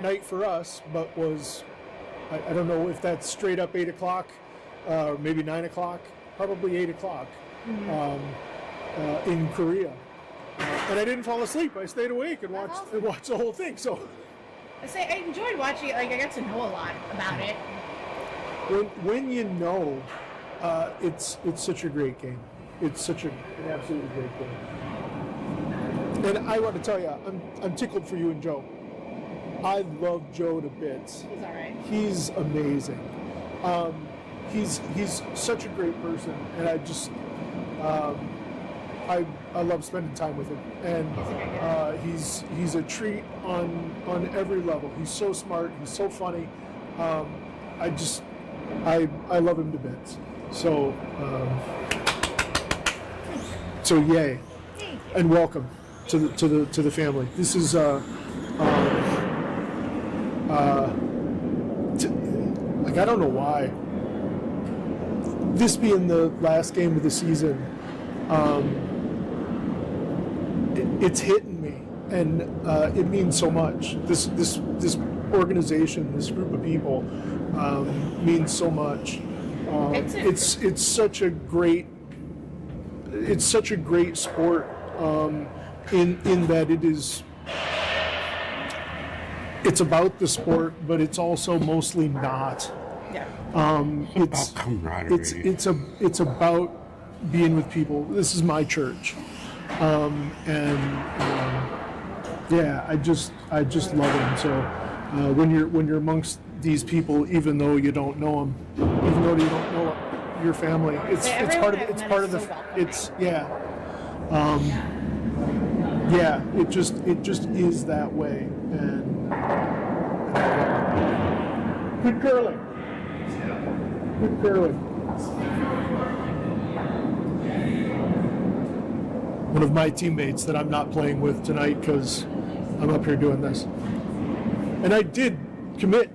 night for us, but was, I don't know if that's straight up 8 o'clock, maybe 9 o'clock, probably 8 o'clock in Korea. And I didn't fall asleep. I stayed awake and watched the whole thing. So I enjoyed watching it. Like, I got to know a lot about it. when you know, it's such a great game. It's such an absolutely great game. And I want to tell you, I'm tickled for you and Joe. I love Joe to bits. He's all right. He's amazing. He's such a great person, and I just I love spending time with him. And he's a treat on every level. He's so smart. He's so funny. I love him to bits. So yay, and welcome to the family. This is like, I don't know why. This being the last game of the season, it's hitting me, and it means so much. This organization, this group of people, means so much. It's such a great sport, in that it's about the sport, but it's also mostly not. Yeah. It's about camaraderie. It's about being with people. This is my church, yeah, I just love it. So when you're amongst these people, even though you don't know them, even though you don't know your family, it's part of it just is that way. And good curling. Good curling. One of my teammates that I'm not playing with tonight because I'm up here doing this. And I did commit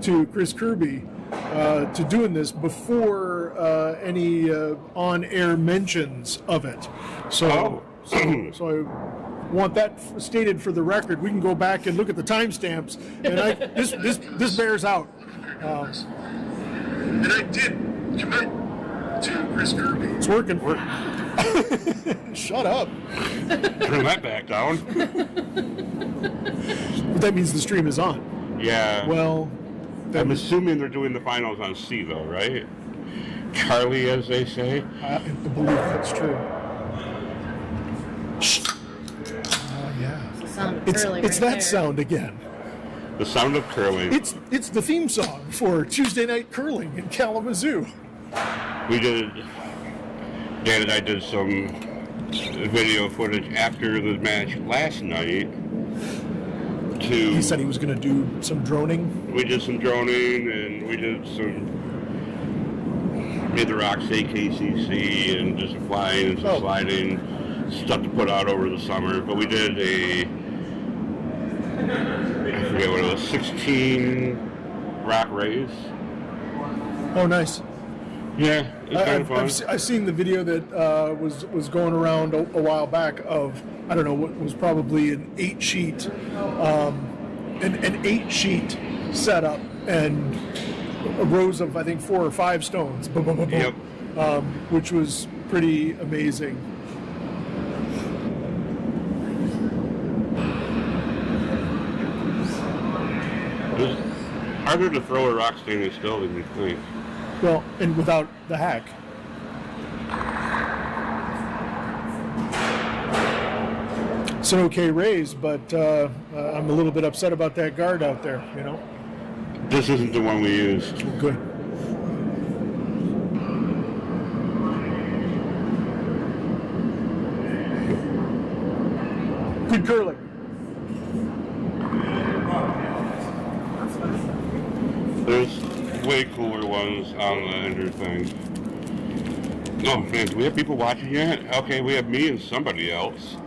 to Chris Kirby to doing this before any on-air mentions of it. So I want that stated for the record. We can go back and look at the timestamps, and this bears out. And I did commit to Chris Kirby. It's working. Shut up. Turn that back down. But that means the stream is on. Yeah. Well, I'm assuming they're doing the finals on C, though, right? Carly, as they say. I believe that's true. Yeah. It's the sound of curling It's right that there. sound again. The sound of curling. It's the theme song for Tuesday Night Curling in Kalamazoo. We did. Dan and I did some video footage after the match last night. He said he was going to do some droning. We did some droning, and we made the rock say KCC, and just flying and some sliding stuff to put out over the summer. But we did I forget what it was, 16 rock rays. Oh, nice. Yeah, it's kind of fun. I've seen the video that was going around a while back of, I don't know, what was probably an 8-sheet setup and rows of, I think, 4 or 5 stones. Boom, boom, boom, boom. Yep. Which was pretty amazing. It's harder to throw a rock standing still than you think. Well, and without the hack. It's an okay raise, but I'm a little bit upset about that guard out there, you know? This isn't the one we used. Good. Good curling. There's way cooler ones on the Ender thing. Oh man, do we have people watching yet? Okay, we have me and somebody else.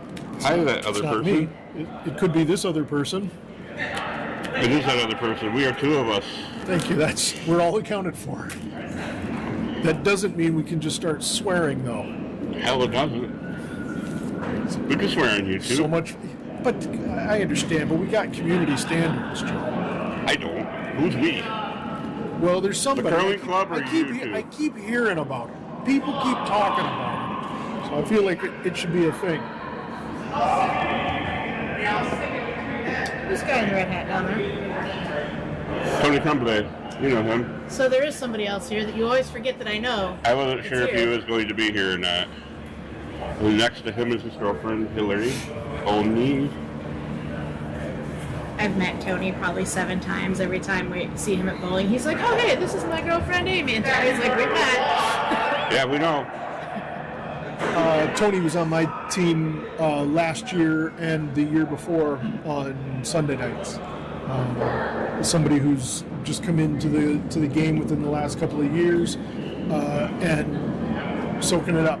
Hi to that other It's not person. me. It could be this other person. It is that other person. We are 2 of us. Thank you. We're all accounted for. That doesn't mean we can just start swearing, though. Hell, it doesn't. We can swear on YouTube. So much. but I understand, but we got community standards, Joe. I don't. Who's we? Well, there's somebody. curling club or I keep, you two? I keep hearing about it. People keep talking about it. So I feel like it should be a thing. This guy in the red hat down there. Tony Crumbly. You know him. So there is somebody else here that you always forget that I know. I wasn't It's sure if he here. was going to be here or not. And next to him is his girlfriend, Hillary. Oni. I've met Tony probably 7 times. Every time we see him at bowling, he's like, "Oh, hey, this is my girlfriend Amy." And Tony's like, "We met." Yeah, we know. Tony was on my team last year and the year before on Sunday nights. Somebody who's just come into the game within the last couple of years and soaking it up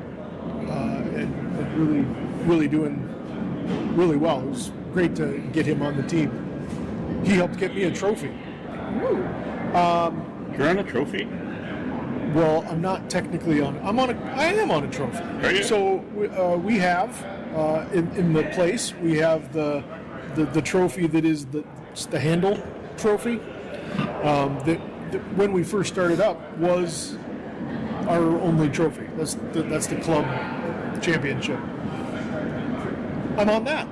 and really doing really well. It was great to get him on the team. He helped get me a trophy. You're on a trophy? Well, I'm not technically on. I am on a trophy. Are you? So we have in the place we have the trophy that is the handle trophy. That when we first started up was our only trophy. That's the club championship. I'm on that.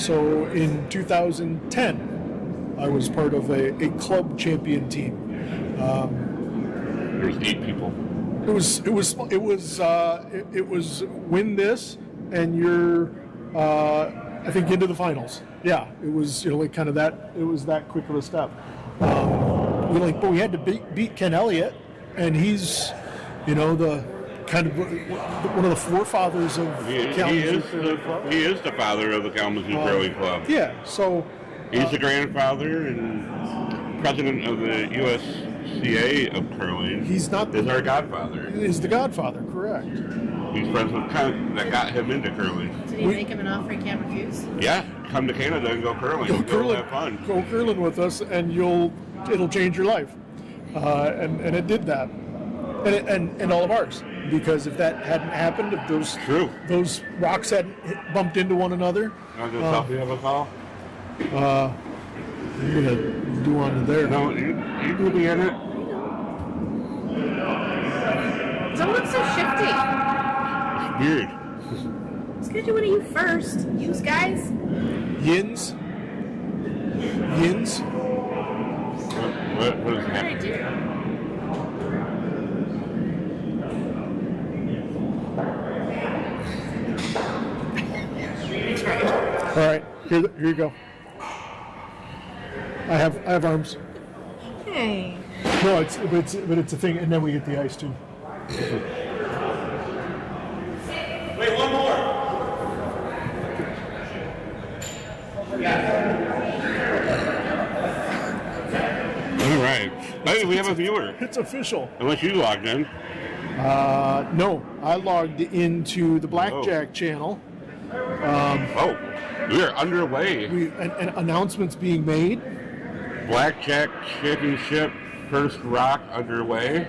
So in 2010, I was part of a club champion team. There's 8 people. It was win this and you're I think into the finals. Yeah, it was like kind of that. It was that quick of a step. But we had to beat Ken Elliott, and he's the kind of one of the forefathers of Kalamazoo Curling Club. He is the father of the Kalamazoo Curling Club. Yeah, so He's the grandfather and president of the USCA of curling. he's not Is our godfather. is the godfather, correct? He's friends with Kent that got him into curling. Did he make him an offer he can't refuse? Yeah, come to Canada and go curling. Go curling, have fun. go curling with us, and it'll change your life. And it did that, and all of ours. Because if that hadn't happened, if those rocks hadn't bumped into one another, Want to do a selfie of us all? you're gonna do on to there. No, you can be in it. Don't look so shifty. Weird. Let's get to one of you first. Use guys. Yins. What is What did I happening? do? All right, here you go. I have arms. Hey. No, it's a thing, and then we get the ice too. Wait, one more. All right. Hey, we have a viewer. It's official. Unless you logged in. No, I logged into the Blackjack channel. Oh, we are underway. And announcements being made. Blackjack Championship first rock underway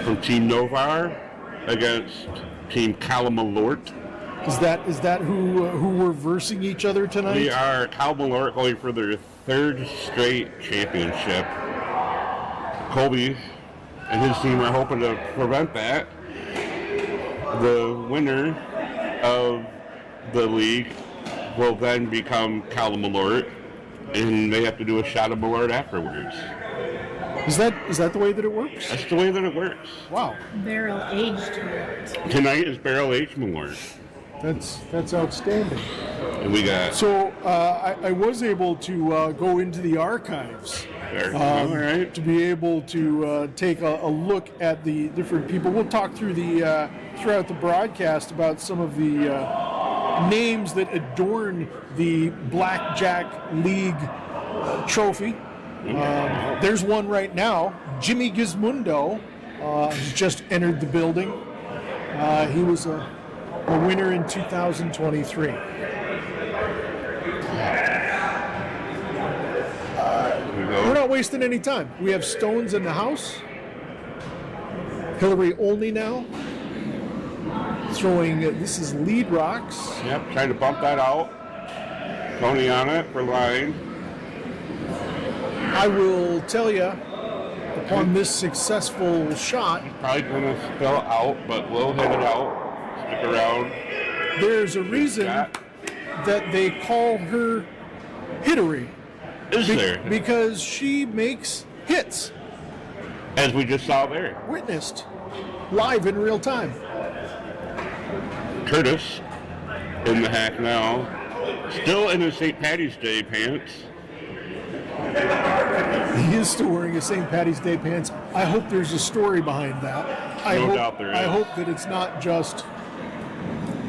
from Team Novar against Team Kalamalort. Is that who we're versing each other tonight? We are Kalamalort going for their 3rd straight championship. Colby and his team are hoping to prevent that. The winner of the league will then become Kalamalort, and they have to do a shot of Malort afterwards. Is that the way that it works? That's the way that it works. Wow, Barrel aged Malort. Tonight is Barrel Aged Malort. that's outstanding. And we got So I was able to go into the archives there. All right. to be able to take a look at the different people. We'll talk through throughout the broadcast about some of the names that adorn the Blackjack League trophy. There's one right now. Jimmy Gizmundo has just entered the building. He was a winner in 2023. We're not wasting any time. We have stones in the house. Hillary only now. throwing, this is lead rocks. Yep, trying to bump that out. Tony on it for line. I will tell you, upon this successful shot, Probably going to spill out, but we'll hit it out. Stick around. there's a reason Shot. that they call her Hittery. Is there? Because she makes hits, As we just saw there. witnessed, live in real time. Curtis in the hack now. Still in his St. Patty's Day pants. He is still wearing his St. Patty's Day pants. I hope there's a story behind that. No doubt there I is. hope that it's not just,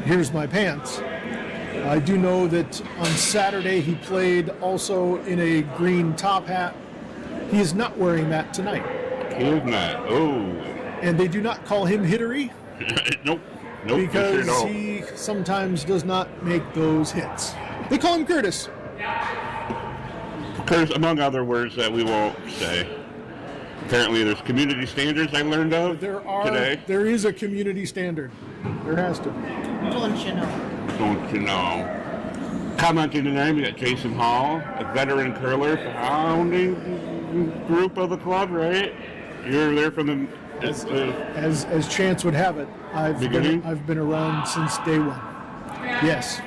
here's my pants. I do know that on Saturday he played also in a green top hat. He is not wearing that tonight. He is not. Oh. And they do not call him Hittery Nope. Nope. because for sure don't. he sometimes does not make those hits. They call him Curtis. Curtis, among other words that we won't say. Apparently, there's community standards I learned of today. There is a community standard. There has to be. Don't you know? Don't you know? Commenting tonight, we got Jason Hall, a veteran curler, founding group of the club, right? You're there from the As chance would have it, Beginning? I've been around since day one. Yes.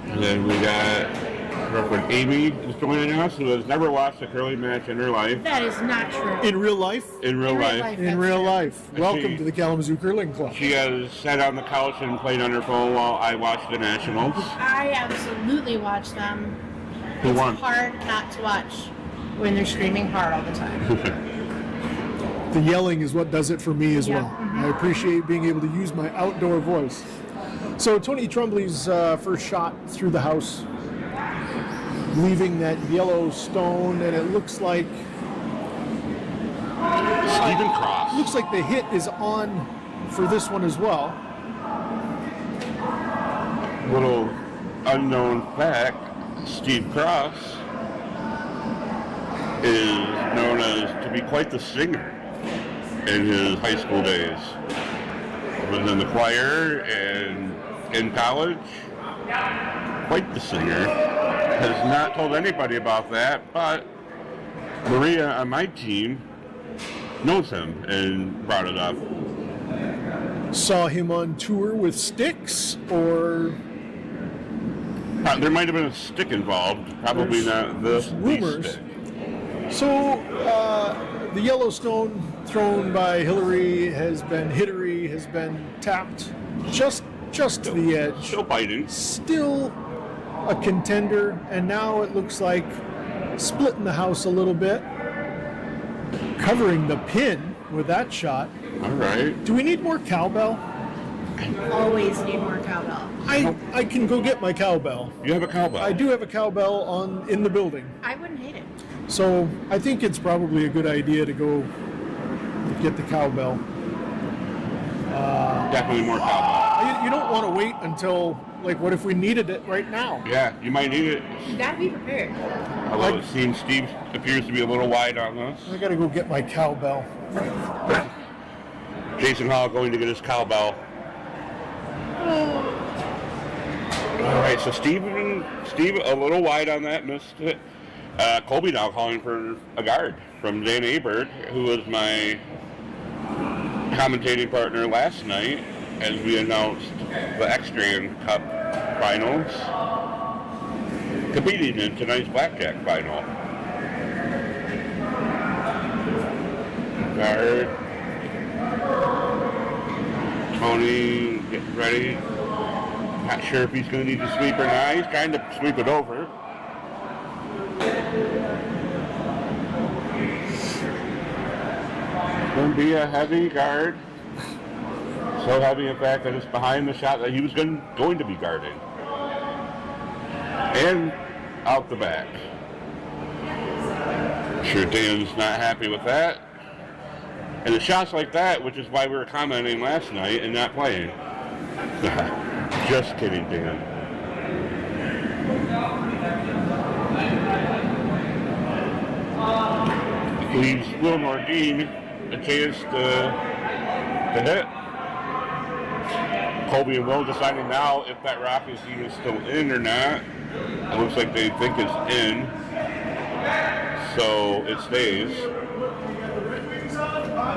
and then we got our friend Amy is joining us, who has never watched a curling match in her life. That is not true. In real life. In real life. In that's real true. life. I Welcome see. to the Kalamazoo Curling Club. She has sat on the couch and played on her phone while I watched the Nationals. I absolutely watch them. Who It's won? hard not to watch when they're screaming hard all the time. The yelling is what does it for me as Yeah. well. I appreciate being able to use my outdoor voice. So Tony Trumbley's first shot through the house, leaving that yellow stone, and it looks like Stephen Cross. the hit is on for this one as well. Little unknown fact, Steve Cross is known as to be quite the singer in his high school days. Was in the choir and in college, quite the singer. Has not told anybody about that, but Maria on my team knows him and brought it up. Saw him on tour with Styx, or There might have been a stick involved, probably There's- not there's the rumors. stick. so. The Yellowstone thrown by Hittery has been tapped just to the edge. Still biting. Still a contender, and now it looks like splitting the house a little bit, covering the pin with that shot. All right. Do we need more cowbell? Always need more cowbell. I can go get my cowbell. You have a cowbell. I do have a cowbell in the building, I wouldn't hate it. so I think it's probably a good idea to go get the cowbell. Definitely more cowbell. You don't want to wait until, like, what if we needed it right now? Yeah, you might need it. You gotta be prepared. Although it seems Steve appears to be a little wide on this. I gotta go get my cowbell. Jason Hall going to get his cowbell. All right, so Steve a little wide on that, missed it. Colby now calling for a guard from Dan Abert, who was my commentating partner last night as we announced the Extreme Cup finals, competing in tonight's blackjack final. Guard. Tony getting ready. Not sure if he's going to need to sweep or not. He's trying to sweep it over. Going to be a heavy guard. So heavy, in fact, that it's behind the shot that he was going to be guarding. And out the back. Sure Dan's not happy with that. And the shots like that, which is why we were commenting last night and not playing. Just kidding, Dan. Leaves Will Nordine a chance to hit. Colby and Will deciding now if that rocket seat is still in or not. It looks like they think it's in, so it stays.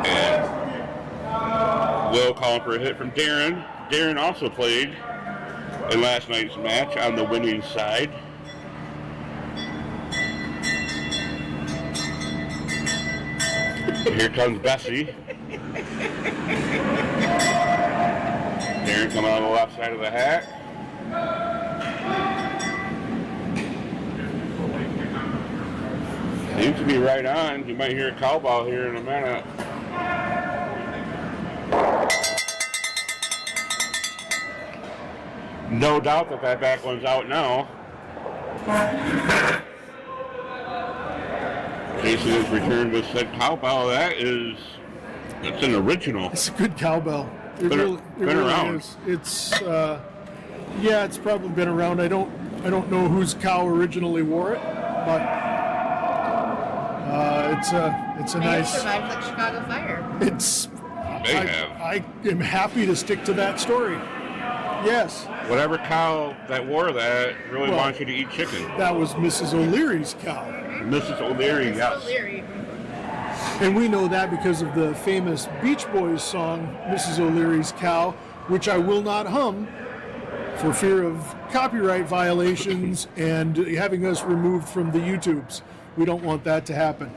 And Will calling for a hit from Darren. Darren also played in last night's match on the winning side. Here comes Bessie. Darren coming on the left side of the hat. Seems to be right on. You might hear a cowbell here in a minute. No doubt that back one's out now. Jason has returned with said cowbell. That's an original. It's a good cowbell. It Been really around. is. It's it's probably been around. I don't know whose cow originally wore it, but it's a Maybe it nice. survived like Chicago Fire. It's. They have. I am happy to stick to that story. Yes, Whatever cow that wore that really Well- wants you to eat chicken. that was Mrs. O'Leary's cow, Mrs. O'Leary, yes. O'Leary. and we know that because of the famous Beach Boys song "Mrs. O'Leary's Cow," which I will not hum for fear of copyright violations and having us removed from the YouTubes. We don't want that to happen.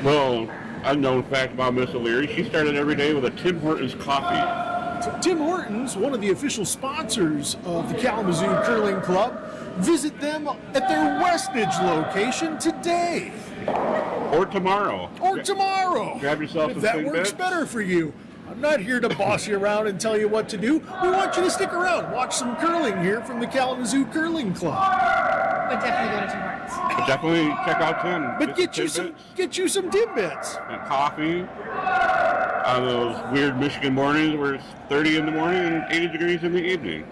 Well, unknown fact about Miss O'Leary, she started every day with a Tim Hortons coffee. Tim Hortons, one of the official sponsors of the Kalamazoo Curling Club. Visit them at their Westnedge location today Or tomorrow. or tomorrow. Grab yourself if some that Thin works Bits. better for you. I'm not here to boss you around and tell you what to do. We want you to stick around, watch some curling here from the Kalamazoo Curling Club. But definitely go to Tim Hortons. Definitely check out Tim. But get you some Timbits. And coffee on those weird Michigan mornings where it's 30 in the morning and 80 degrees in the evening.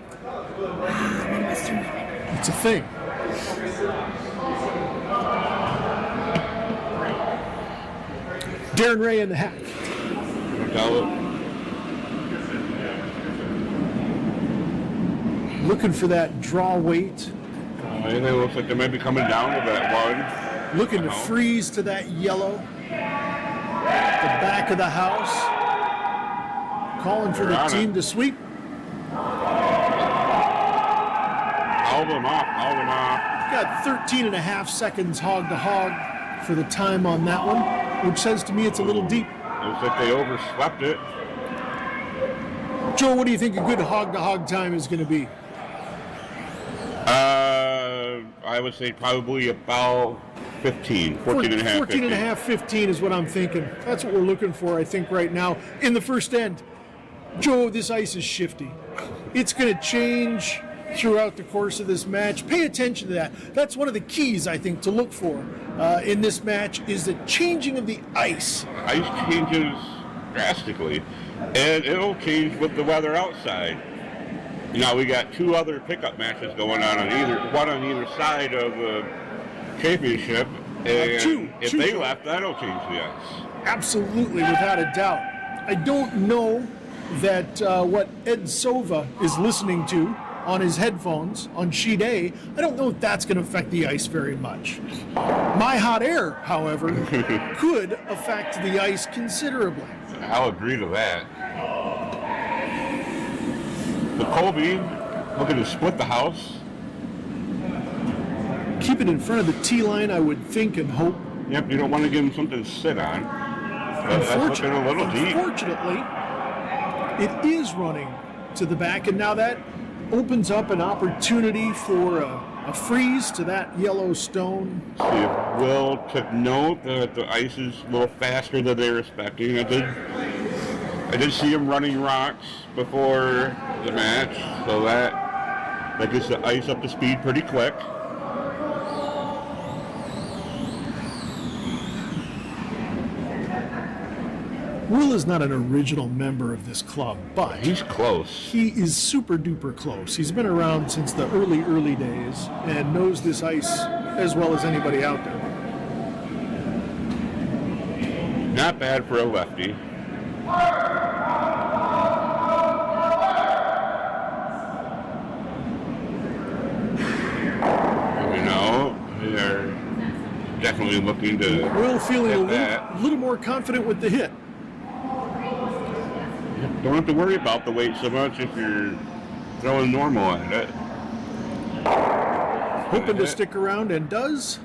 It's a thing. Darren Ray in the hack. Tell it. Looking for that draw weight. Anything looks like they might be coming down with that one. Looking to freeze to that yellow. The back of the house. Calling for They're the on team it. to sweep. Hold them off. Got 13 and a half seconds hog to hog for the time on that one, which says to me it's a little deep. Looks like they overswept it. Joe, what do you think a good hog to hog time is going to be? I would say probably about 15, 14 and a half. 14 and a half, 15 is what I'm thinking. That's what we're looking for, I think, right now in the first end. Joe, this ice is shifty. It's going to change throughout the course of this match. Pay attention to that. That's one of the keys, I think, to look for in this match is the changing of the ice. Ice changes drastically, and it'll change with the weather outside. Now we got two other pickup matches going on one on either side of the championship, and Two, if they Joe. left, that'll change the ice. Absolutely, without a doubt. I don't know that what Ed Sova is listening to on his headphones on sheet A, I don't know if that's going to affect the ice very much. My hot air, however, could affect the ice considerably. I'll agree to that. The Colby looking to split the house. Keep it in front of the T line, I would think and hope. Yep, you don't want to give him something to sit on. But that's looking a little deep. Unfortunately, it is running to the back, and now that opens up an opportunity for a freeze to that yellow stone. See if Will took note that the ice is a little faster than they were expecting. I did see him running rocks before the match, so that gets the ice up to speed pretty quick. Will is not an original member of this club, but He's close. he is super duper close. He's been around since the early days and knows this ice as well as anybody out there. Not bad for a lefty. are definitely looking to Will feeling get a that. little more confident with the hit. Don't have to worry about the weight so much if you're throwing normal at it. Hoping to stick around and does.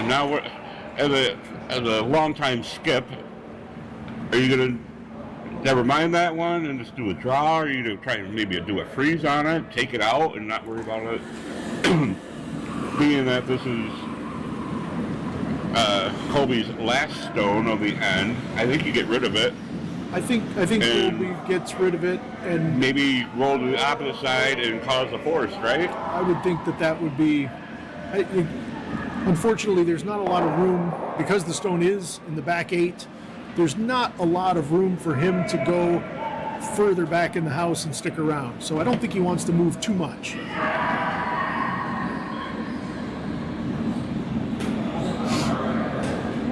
Now, as a long-time skip, are you going to never mind that one and just do a draw? Or are you going to try and maybe do a freeze on it, take it out, and not worry about it? Being that this is Colby's last stone of the end, I think you get rid of it. I think And- Colby gets rid of it, and Maybe roll to the opposite side and cause a force, right? I would think that would be. Unfortunately, there's not a lot of room because the stone is in the back 8. There's not a lot of room for him to go further back in the house and stick around. So I don't think he wants to move too much.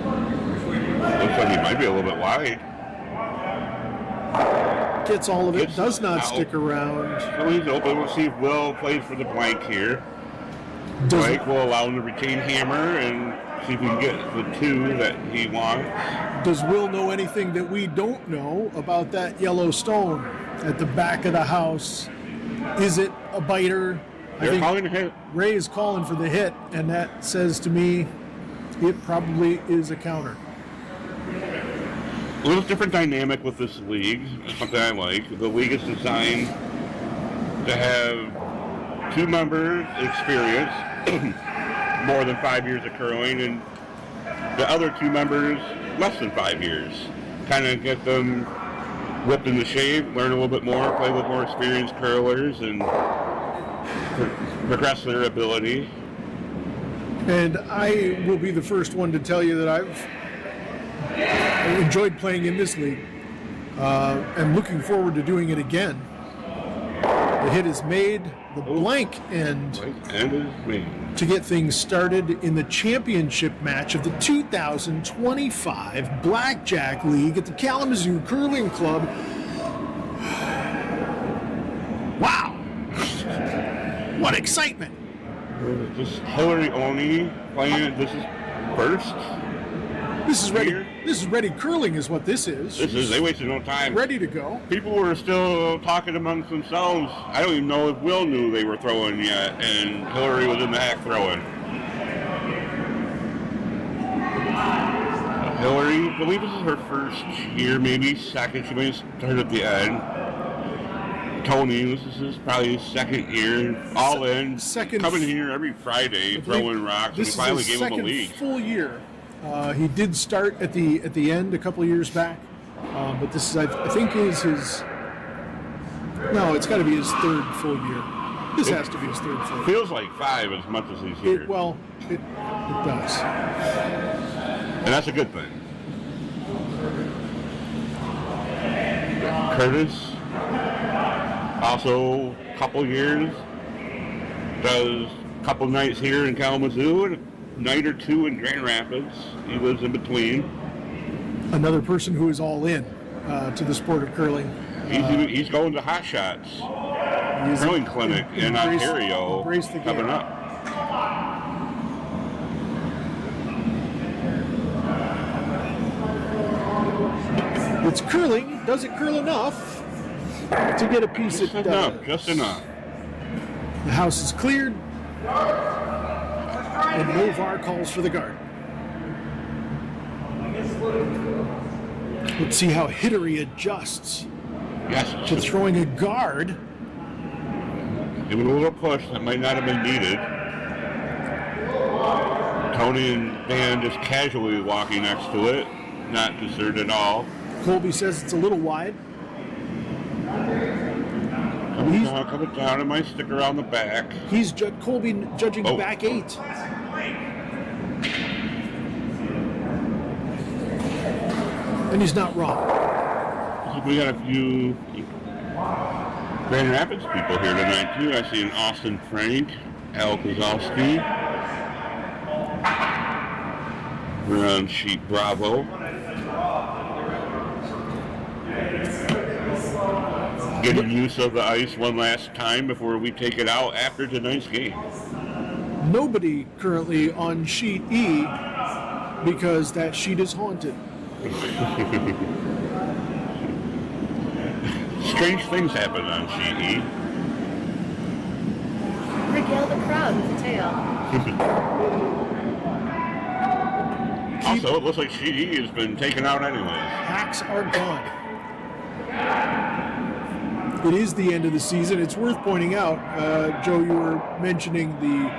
Looks like he might be a little bit wide. Gets all of it. Gets Does not out. stick around. So he's open. We'll see if Will plays for the blank here. Does, Blank will allow him to retain hammer and see if we can get the 2 that he wants. does Will know anything that we don't know about that yellow stone at the back of the house? Is it a biter? I They're think calling a hit. Ray is calling for the hit, and that says to me it probably is a counter. A little different dynamic with this league. It's something I like. The league is designed to have 2 members experience more than 5 years of curling, and the other 2 members less than 5 years. Kind of get them whipped into shape, learn a little bit more, play with more experienced curlers, and progress their ability. And I will be the first one to tell you that I've enjoyed playing in this league and looking forward to doing it again. The hit is made, the blank end And is me. to get things started in the championship match of the 2025 Blackjack League at the Kalamazoo Curling Club. Wow! What excitement! Just Hillary Oni playing. This is first. This is ready. Here. This is ready curling, is what this is. They wasted no time. Ready to go. People were still talking amongst themselves. I don't even know if Will knew they were throwing yet, and Hillary was in the hack throwing. Hillary, I believe this is her first year, maybe second. She may have started at the end. Tony, this is his probably his second year, all in. Second- coming here every Friday, throwing rocks. This And we finally is his gave him a second league. full year. He did start at the end a couple of years back, but this is I think is his. No, it's got to be his 3rd full year. This has to be his 3rd full year. Feels like 5 as much as he's here. It does. And that's a good thing. Curtis, also a couple years, does a couple nights here in Kalamazoo and a night or 2 in Grand Rapids. He lives in between. Another person who is all in to the sport of curling. He's going to Hot Shots He is Curling Clinic in Ontario embrace the game. coming up. It's curling. Does it curl enough to get a piece Just it enough, does? just enough. The house is cleared, and no VAR calls for the guard. Let's see how Hittery adjusts Yes, to throwing a guard. give it a little push that might not have been needed. Tony and Dan just casually walking next to it, not deserted at all. Colby says it's a little wide. Coming down, it might stick around the back. He's Colby judging the Oh. back 8. And he's not wrong. We got a few Grand Rapids people here tonight too. I see an Austin Frank, Al Kozlowski. We're on sheet Bravo. Getting use of the ice one last time before we take it out after tonight's game. Nobody currently on sheet E because that sheet is haunted. Strange things happen on sheet E. Regale the crowd with the tail. Also, it looks like sheet E has been taken out anyways. Hacks are gone. It is the end of the season. It's worth pointing out, Joe, you were mentioning the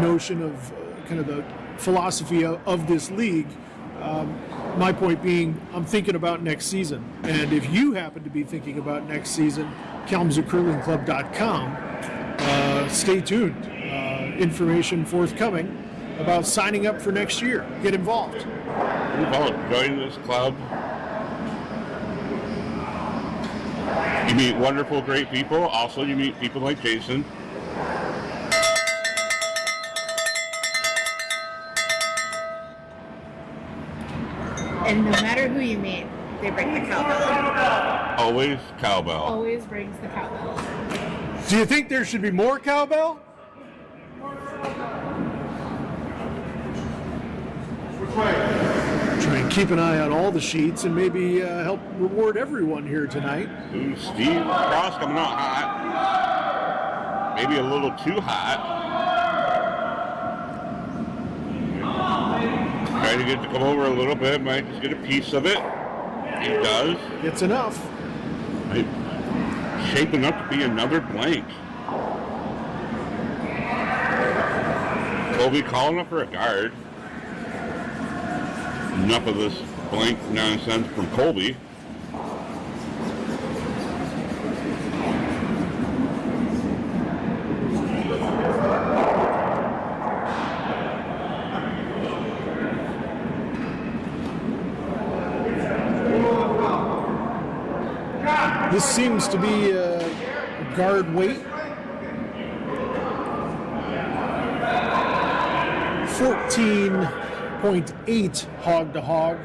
notion of kind of the philosophy of this league. My point being, I'm thinking about next season. And if you happen to be thinking about next season, KalamazooCurlingClub.com. Stay tuned. Information forthcoming about signing up for next year. Get involved. Join this club. You meet wonderful, great people. Also, you meet people like Jason. And no matter who you meet, they bring the cowbell. Always cowbell. Always brings the cowbell. Do you think there should be more cowbell? Try and keep an eye on all the sheets and maybe help reward everyone here tonight. Ooh, Steve Cross coming out hot. Maybe a little too hot. Trying to get to come over a little bit. Might just get a piece of it. He does. It's enough. Right. Shaping up to be another blank. Colby calling up for a guard. Enough of this blank nonsense from Colby. This seems to be a guard weight. 14.8 hog to hog.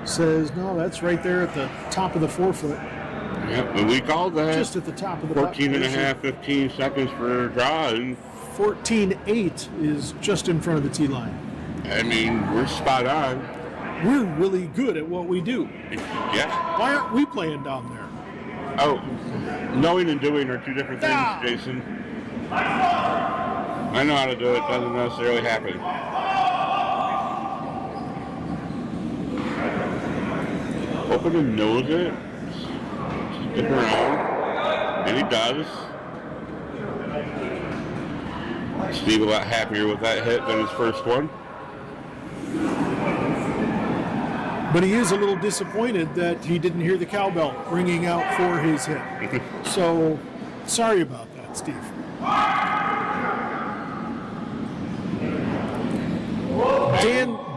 Says, no, that's right there at the top of the forefoot. Yep, and we called that. Just at the top of the 14 and a half, 15 seconds for a draw. And 14.8 is just in front of the tee line. I mean, we're spot on. We're really good at what we do. Yeah. Why aren't we playing down there? Oh, knowing and doing are two different things, Ah. Jason. I know how to do it. Doesn't necessarily happen. Hoping to nose it. Stick around. And he does. Steve a lot happier with that hit than his first one. But he is a little disappointed that he didn't hear the cowbell ringing out for his hit. So, sorry about that, Steve.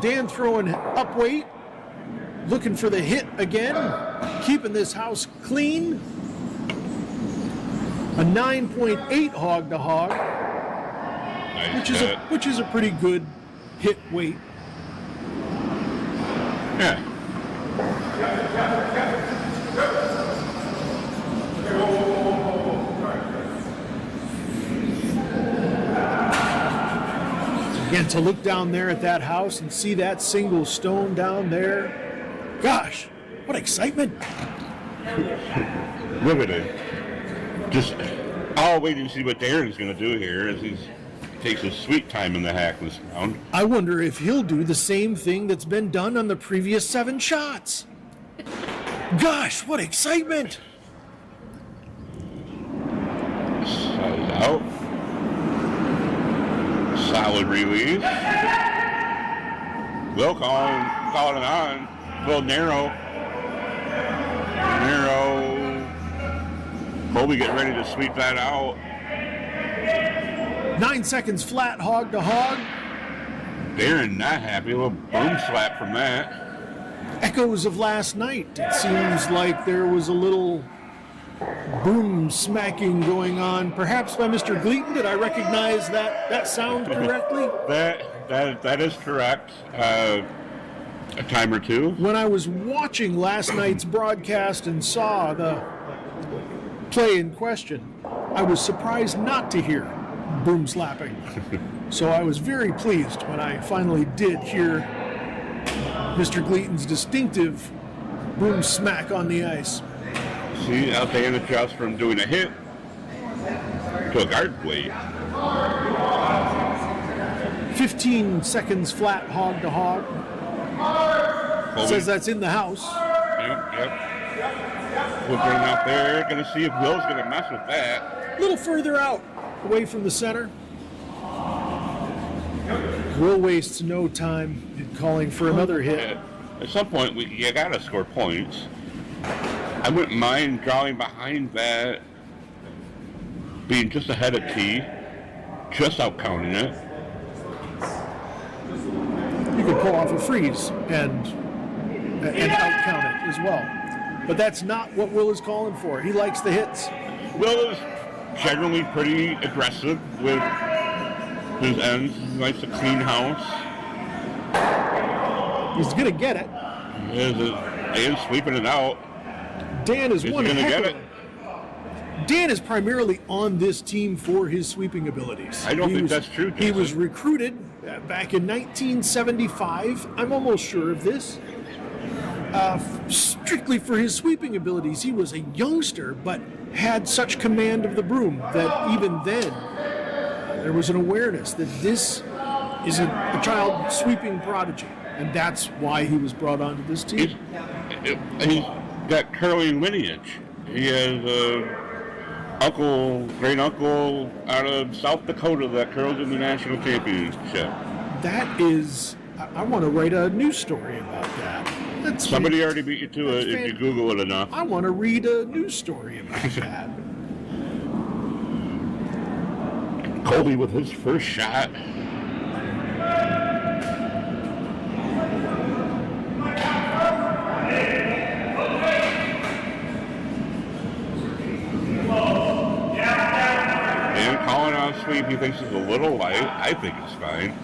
Dan throwing up weight, looking for the hit again, keeping this house clean. A 9.8 hog to hog, Nice which is a pretty good hit weight. Yeah. Again, to look down there at that house and see that single stone down there, gosh, what excitement. Riveting. Just, I'll wait and see what Darren's going to do here as he takes his sweet time in the hack this round. I wonder if he'll do the same thing that's been done on the previous 7 shots. Gosh, what excitement. Side out. Solid release. Will calling it on. A little narrow. Colby getting ready to sweep that out. 9 seconds flat hog to hog. Darren not happy. A little boom slap from that. Echoes of last night. It seems like there was a little boom smacking going on, perhaps by Mr. Gleaton. Did I recognize that sound correctly? That is correct. A time or two. When I was watching last night's broadcast and saw the play in question, I was surprised not to hear broom slapping. So I was very pleased when I finally did hear Mr. Gleaton's distinctive broom smack on the ice. See how Dan adjusts from doing a hit to a guard play. 15 seconds flat, hog to hog. Colby. Says that's in the house. Yep. We'll bring it out there. Going to see if Will's going to mess with that. A little further out, away from the center. Will wastes no time in calling for another hit. At some point, you got to score points. I wouldn't mind drawing behind that, being just ahead of T, just out counting it. You could pull off a freeze and out count it as well. But that's not what Will is calling for. He likes the hits. Will is generally pretty aggressive with his ends. He likes a clean house. He's going to get it. And sweeping it out. Dan is one going to get heck it. of Dan is primarily on this team for his sweeping abilities. I don't think that's true, He Jason. was recruited back in 1975. I'm almost sure of this. Strictly for his sweeping abilities. He was a youngster, but had such command of the broom that even then there was an awareness that this is a child sweeping prodigy, and that's why he was brought onto this team. He's got curling lineage. He has great uncle out of South Dakota that curled in the national championship. That is, I want to write a news story about that. Somebody already beat you to it if you Google it enough. I want to read a news story about that. Colby with his first shot. And calling on sweep, he thinks is a little light. I think it's fine.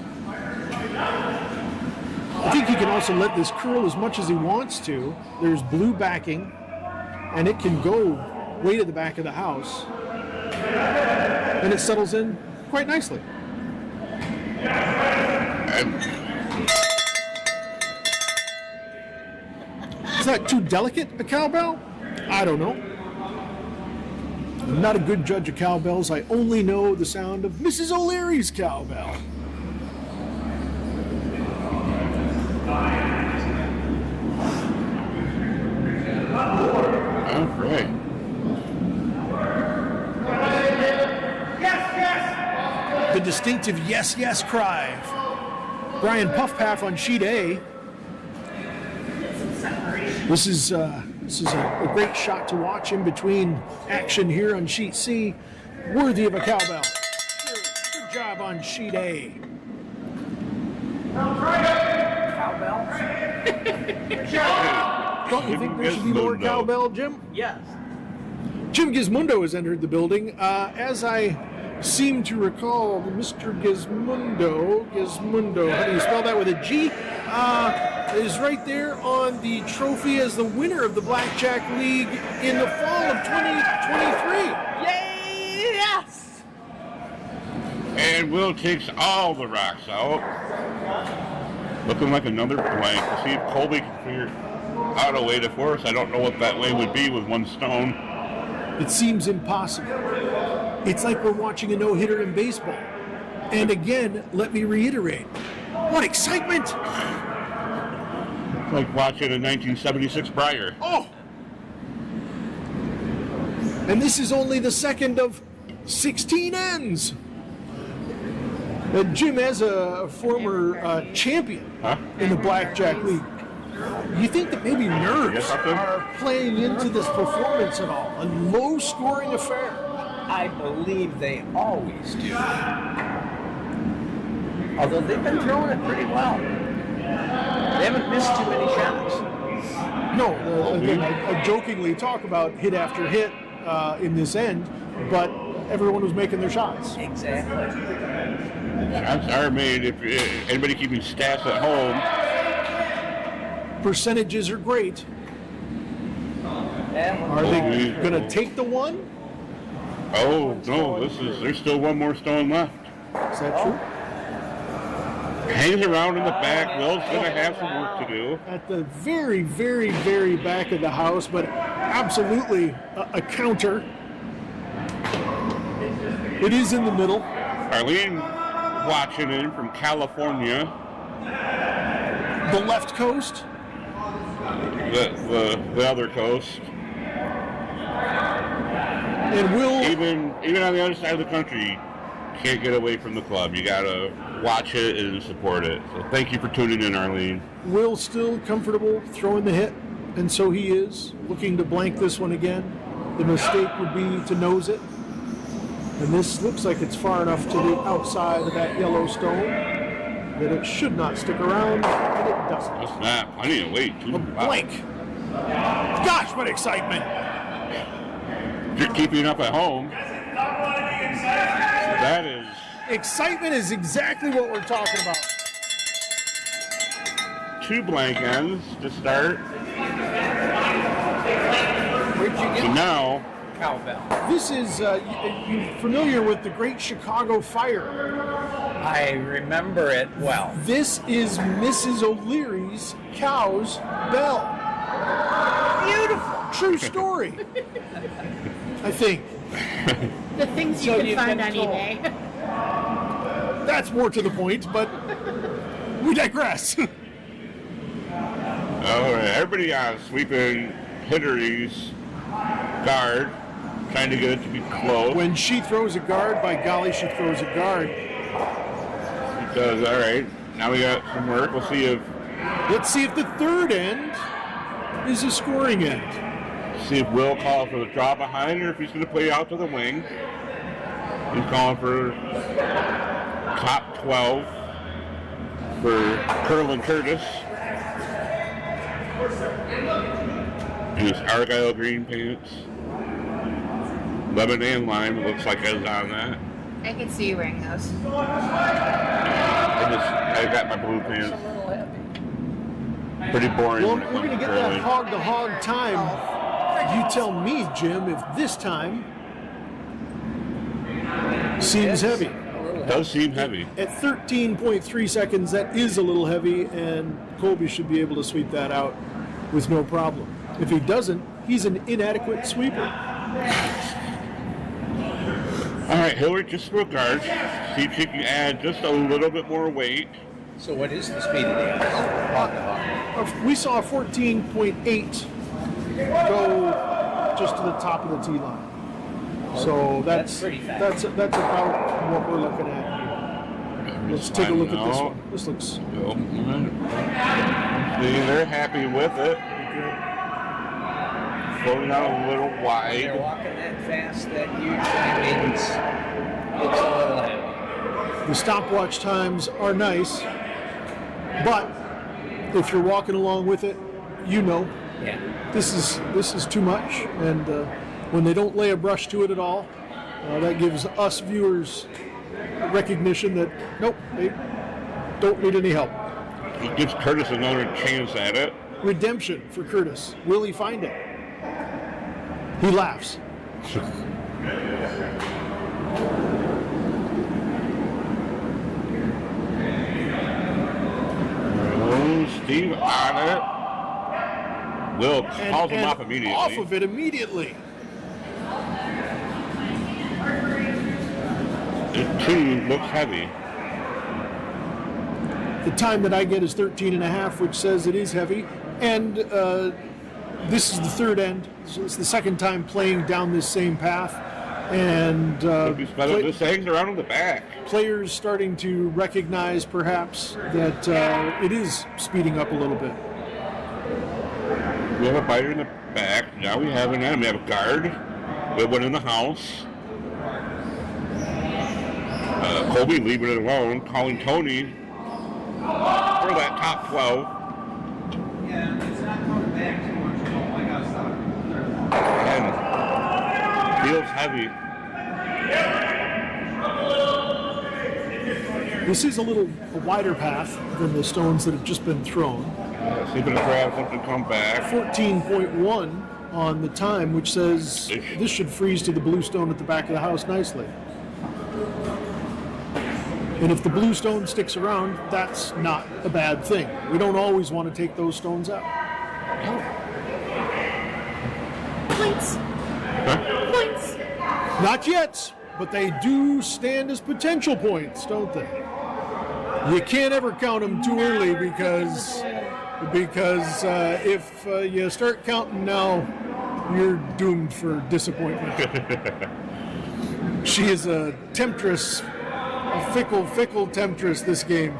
I think he can also let this curl as much as he wants to. There's blue backing, and it can go way to the back of the house. And it settles in quite nicely. Is that too delicate a cowbell? I don't know. I'm not a good judge of cowbells. I only know the sound of Mrs. O'Leary's cowbell. All right. The distinctive yes, yes cry. Brian Puffpaff on sheet A. This is a great shot to watch in between action here on sheet C. Worthy of a cowbell. Good job on sheet A. Don't you think there should be more Gizmundo. cowbell, Jim? Yes. Jim Gizmundo has entered the building. As I seem to recall, Mr. Gizmundo, how do you spell that with a G? Is right there on the trophy as the winner of the Blackjack League in the fall of 2023. Yay! Yes! And Will takes all the rocks out. Looking like another blank. To see if Colby can figure out a way to force. I don't know what that way would be with one stone. It seems impossible. It's like we're watching a no-hitter in baseball. And again, let me reiterate, what excitement! It's like watching a 1976 Briar. Oh! And this is only the second of 16 ends. And Jim, as a former champion in the Blackjack League, you think that maybe nerves are playing into this performance at all? A low-scoring affair? I believe they always do. Although they've been throwing it pretty well. They haven't missed too many shots. No, again, I jokingly talk about hit after hit in this end, but everyone was making their shots. Exactly. Shots are made. If anybody keeping stats at home, Percentages are great. And Are they going to take the one? Oh, no, there's still one more stone left. Is that true? Hangs around in the back. Will's going to have some work to do. At the very, very, very back of the house, but absolutely a counter. It is in the middle. Arlene watching in from California. The left coast. The other coast. And Will, Even on the other side of the country, you can't get away from the club. You gotta watch it and support it. So thank you for tuning in, Arlene. Will still comfortable throwing the hit, and so he is looking to blank this one again. The mistake would be to nose it. And this looks like it's far enough to the outside of that yellow stone that it should not stick around, and it doesn't. That's not plenty of weight, too. A Wow. blank. Gosh, what excitement! If you're keeping up at home, that is Excitement is exactly what we're talking about. 2 blank ends to start. Where'd you So get now, cowbell? This is, you familiar with the Great Chicago Fire? I remember it well. This is Mrs. O'Leary's cow's bell. Beautiful. True story. I think. The things you So can you've find been on told. eBay. That's more to the point, but we digress. all right, everybody sweeping Hittery's guard, trying to get it to be close. When she throws a guard, by golly, she throws a guard. Because, all right, now we got some work. We'll see if The third end is a scoring end. Will call for the draw behind, or if he's going to play out to the wing. He's calling for top 12 for Curlin Curtis. In his Argyle green pants. Lemon and lime, it looks like it's on that. I can see you wearing those. I got my blue pants. Pretty boring. Well, when it we're comes going to to get that curling. hog-to-hog time. You tell me, Jim, if this time seems heavy. It does seem heavy. At 13.3 seconds, that is a little heavy, and Colby should be able to sweep that out with no problem. If he doesn't, he's an inadequate sweeper. All right, Hillary, just throw guards. See if she can add just a little bit more weight. So what is the speed of the ice? Hog to hog. We saw 14.8 go just to the top of the tee line. So That's pretty fast. That's about what we're looking at here. Let's take a look at this one. This looks See, they're happy with it. Floating out a little They're wide. walking that fast, that usually means it's a little heavy. the stopwatch times are nice, but if you're walking along with it, you know Yeah. this is too much, and when they don't lay a brush to it at all, that gives us viewers recognition that nope, they don't need any help. It gives Curtis another chance at it. Redemption for Curtis. Will he find it? He laughs. Oh, Steve on it. Will calls him off immediately. Off of it immediately. It too looks heavy. The time that I get is 13 and a half, which says it is heavy. And this is the third end. So it's the second time playing down this same path. And This hangs around in the back. players starting to recognize perhaps that it is speeding up a little bit. We have a biter in the back. Now we have an end. We have a guard. We have one in the house. Colby leaving it alone, calling Tony for that top 12. And feels heavy. This is a wider path than the stones that have just been thrown. See if it'll grab something, come back. 14.1 on the time, which says this should freeze to the blue stone at the back of the house nicely. And if the blue stone sticks around, that's not a bad thing. We don't always want to take those stones out. Points. Points. Not yet, but they do stand as potential points, don't they? You can't ever count them too early because if you start counting now, you're doomed for disappointment. She is a temptress, a fickle temptress, this game.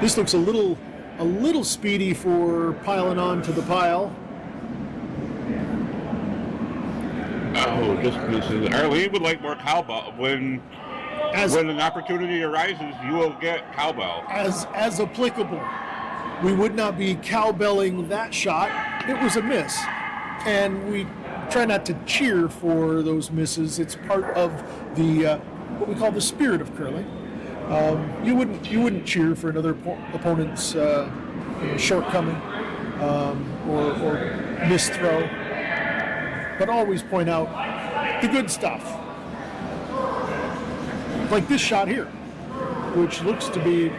This looks a little speedy for piling on to the pile. Oh, just misses. Arlene would like more cowbell. When an opportunity arises, you will get cowbell. As applicable. We would not be cowbelling that shot. It was a miss. And we try not to cheer for those misses. It's part of the what we call the spirit of curling. You wouldn't cheer for another opponent's shortcoming or missed throw, but always point out the good stuff, like this shot here, which looks to be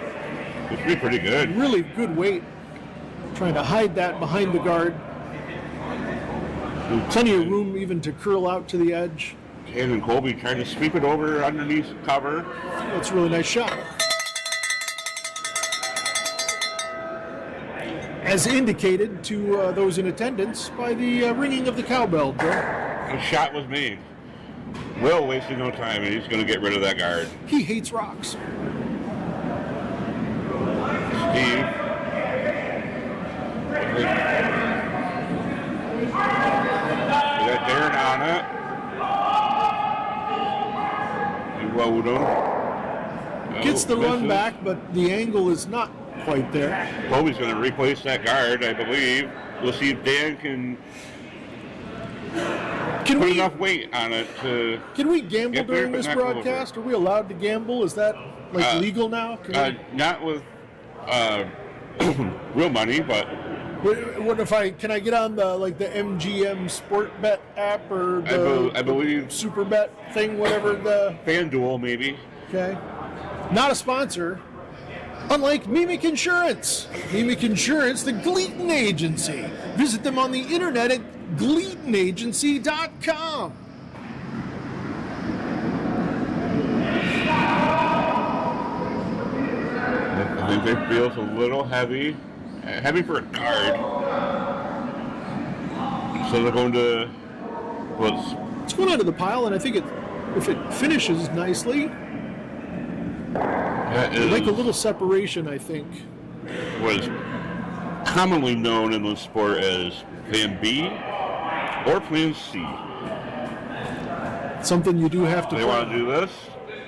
pretty good. Really good weight, trying to hide that behind the guard. Plenty of room even to curl out to the edge. Ken and Colby trying to sweep it over underneath cover. That's a really nice shot. As indicated to those in attendance by the ringing of the cowbell, Joe. The shot was made. Will wasting no time, and he's going to get rid of that guard. He hates rocks. Steve. We got Darren on it. He rode him. Gets the run back, but the angle is not quite there. Colby's going to replace that guard, I believe. We'll see if Dan can put enough weight on it to. Can we gamble get there, during but this not go broadcast? Are we allowed to gamble? Is that legal now? Not with real money, but. What if can I get on the MGM Sport Bet app or the I believe Super Bet thing, whatever the FanDuel maybe. Okay. Not a sponsor. Unlike Mimic Insurance. Mimic Insurance, the Gleaton Agency. Visit them on the internet at GleatonAgency.com. I think it feels a little heavy for a guard. So they're going to It's going onto the pile, and I think if it finishes nicely, like a little separation, I think. Was commonly known in the sport as Plan B or Plan C. Something you do have to They want to do this.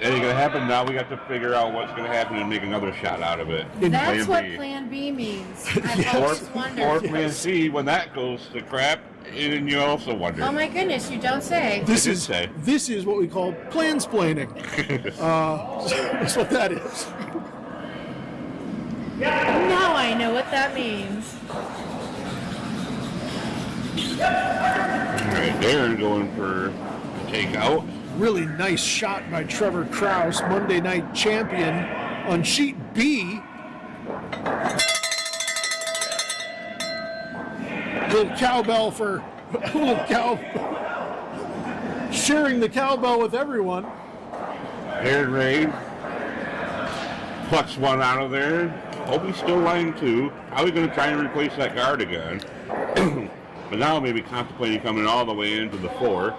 Anything going to happen? Now we got to figure out what's going to happen and make another shot out of it. That's what B. Plan B means. I've always wondered. Or Plan C, when that goes to crap, and you also wonder. Oh my goodness, you don't say. This is what we call plansplaining. That's what that is. Now I know what that means. All right, Darren going for takeout. Really nice shot by Trevor Krause, Monday night champion on sheet B. Little cowbell for sharing the cowbell with everyone. Darren Ray plucks one out of there. Hope he's still line two. Probably going to try and replace that guard again. But now maybe contemplating coming all the way into the four.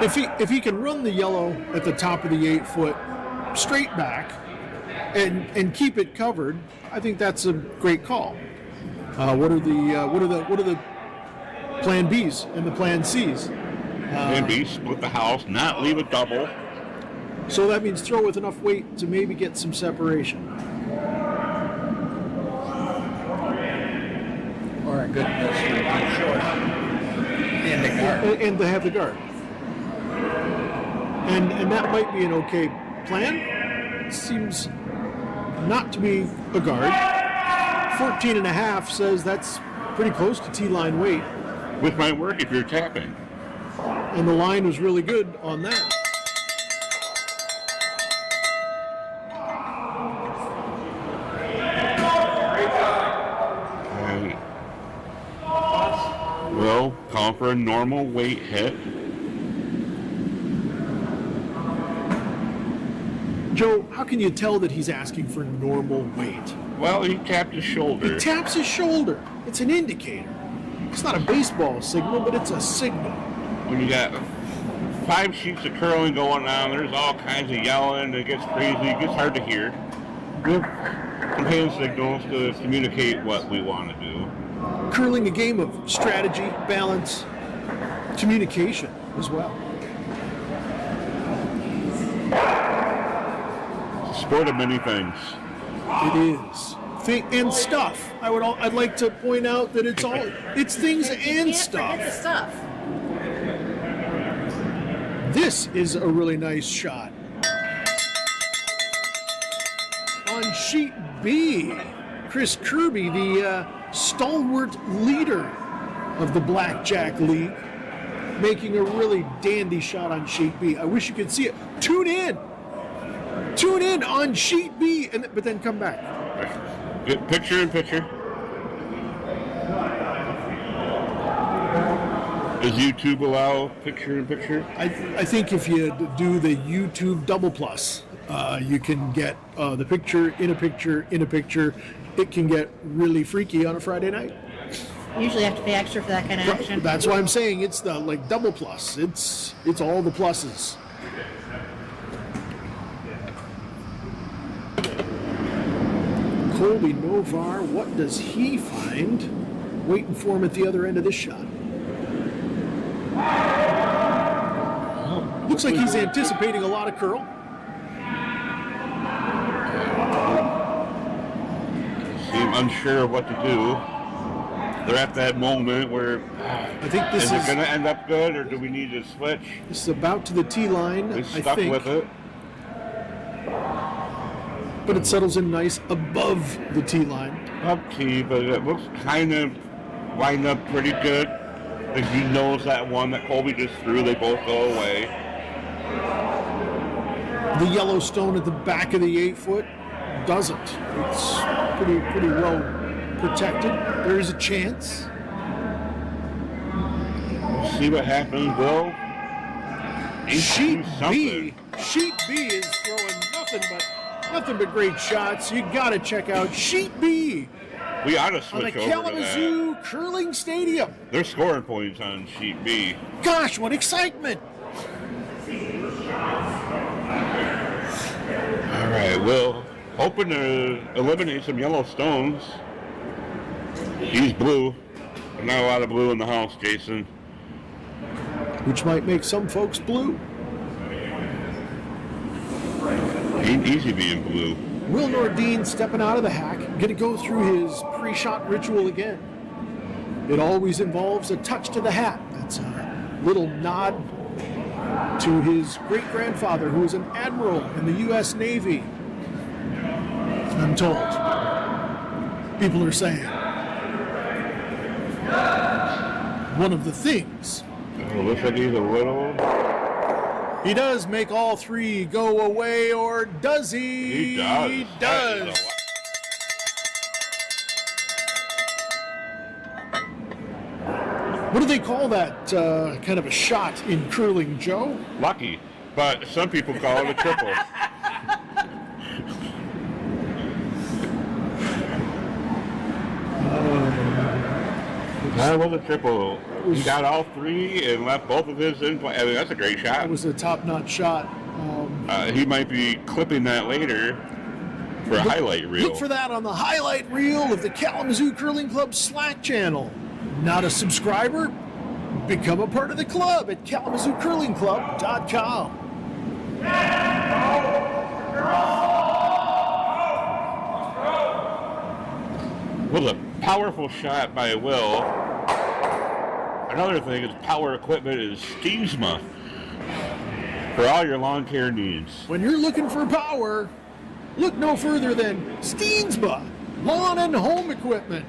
If he can run the yellow at the top of the 8-foot straight back and keep it covered, I think that's a great call. What are the Plan Bs and the Plan Cs? Plan B, split the house, not leave a double. So that means throw with enough weight to maybe get some separation. Or a good short. And the guard. And to have the guard. And that might be an okay plan. Seems not to be a guard. 14.5 says that's pretty close to T-line weight. Which might work if you're tapping. And the line was really good on that. And we'll call for a normal weight hit. Joe, how can you tell that he's asking for normal weight? Well, he tapped his shoulder. He taps his shoulder. It's an indicator. It's not a baseball signal, but it's a signal. When you got 5 sheets of curling going on, there's all kinds of yelling. It gets crazy. It gets hard to hear. Give some hand signals to communicate what we want to do. Curling, a game of strategy, balance, communication as well. Sport of many things. It is. And stuff. I'd like to point out that it's things and Can't stuff. forget the stuff. This is a really nice shot. On sheet B, Chris Kirby, the stalwart leader of the Blackjack League, making a really dandy shot on sheet B. I wish you could see it. Tune in on sheet B, but then come back. Get picture in picture. Does YouTube allow picture in picture? I think if you do the YouTube double plus, you can get the picture in a picture in a picture. It can get really freaky on a Friday night. Usually have to pay extra for that kind of action. That's why I'm saying it's the double plus. It's all the pluses. Colby Novar, what does he find? Waiting for him at the other end of this shot. Looks like he's anticipating a lot of curl. Seem unsure of what to do. They're at that moment where I think this is it is going to end up good, or do we need to switch? this is about to the tee line. They I stuck think, with it. but it settles in nice above the tee line. Up tee, but it looks kind of lined up pretty good. Like you notice that one that Colby just threw, they both go away. The yellow stone at the back of the 8-foot doesn't. It's pretty well protected. There is a chance. See what happens, Will. Sheet B is throwing nothing but great shots. You got to check out Sheet B We ought to on the switch over to that. Kalamazoo Curling Stadium. They're scoring points on sheet B. Gosh, what excitement! All right, Will, hoping to eliminate some yellow stones. He's blue. Not a lot of blue in the house, Jason. Which might make some folks blue. Ain't easy being blue. Will Nordine stepping out of the hack, going to go through his pre-shot ritual again. It always involves a touch to the hat. That's a little nod to his great-grandfather, who was an admiral in the U.S. Navy. I'm told. People are saying. One of the things. Oh, looks like he's a little... He does make all three go away, or does he? He does. He That does. is What do they call that kind of a shot in curling, Joe? lucky, but some people call it a triple. That was a triple. He got all three and left both of his in play. I mean, that's a great shot. That was a top-notch shot. He might be clipping that later for a highlight reel. Look for that on the highlight reel of the Kalamazoo Curling Club Slack channel. Not a subscriber? Become a part of the club at KalamazooCurlingClub.com. Was a powerful shot by Will. Another thing is power equipment is Steamsma for all your lawn care needs. When you're looking for power, look no further than Steensba Lawn and Home Equipment.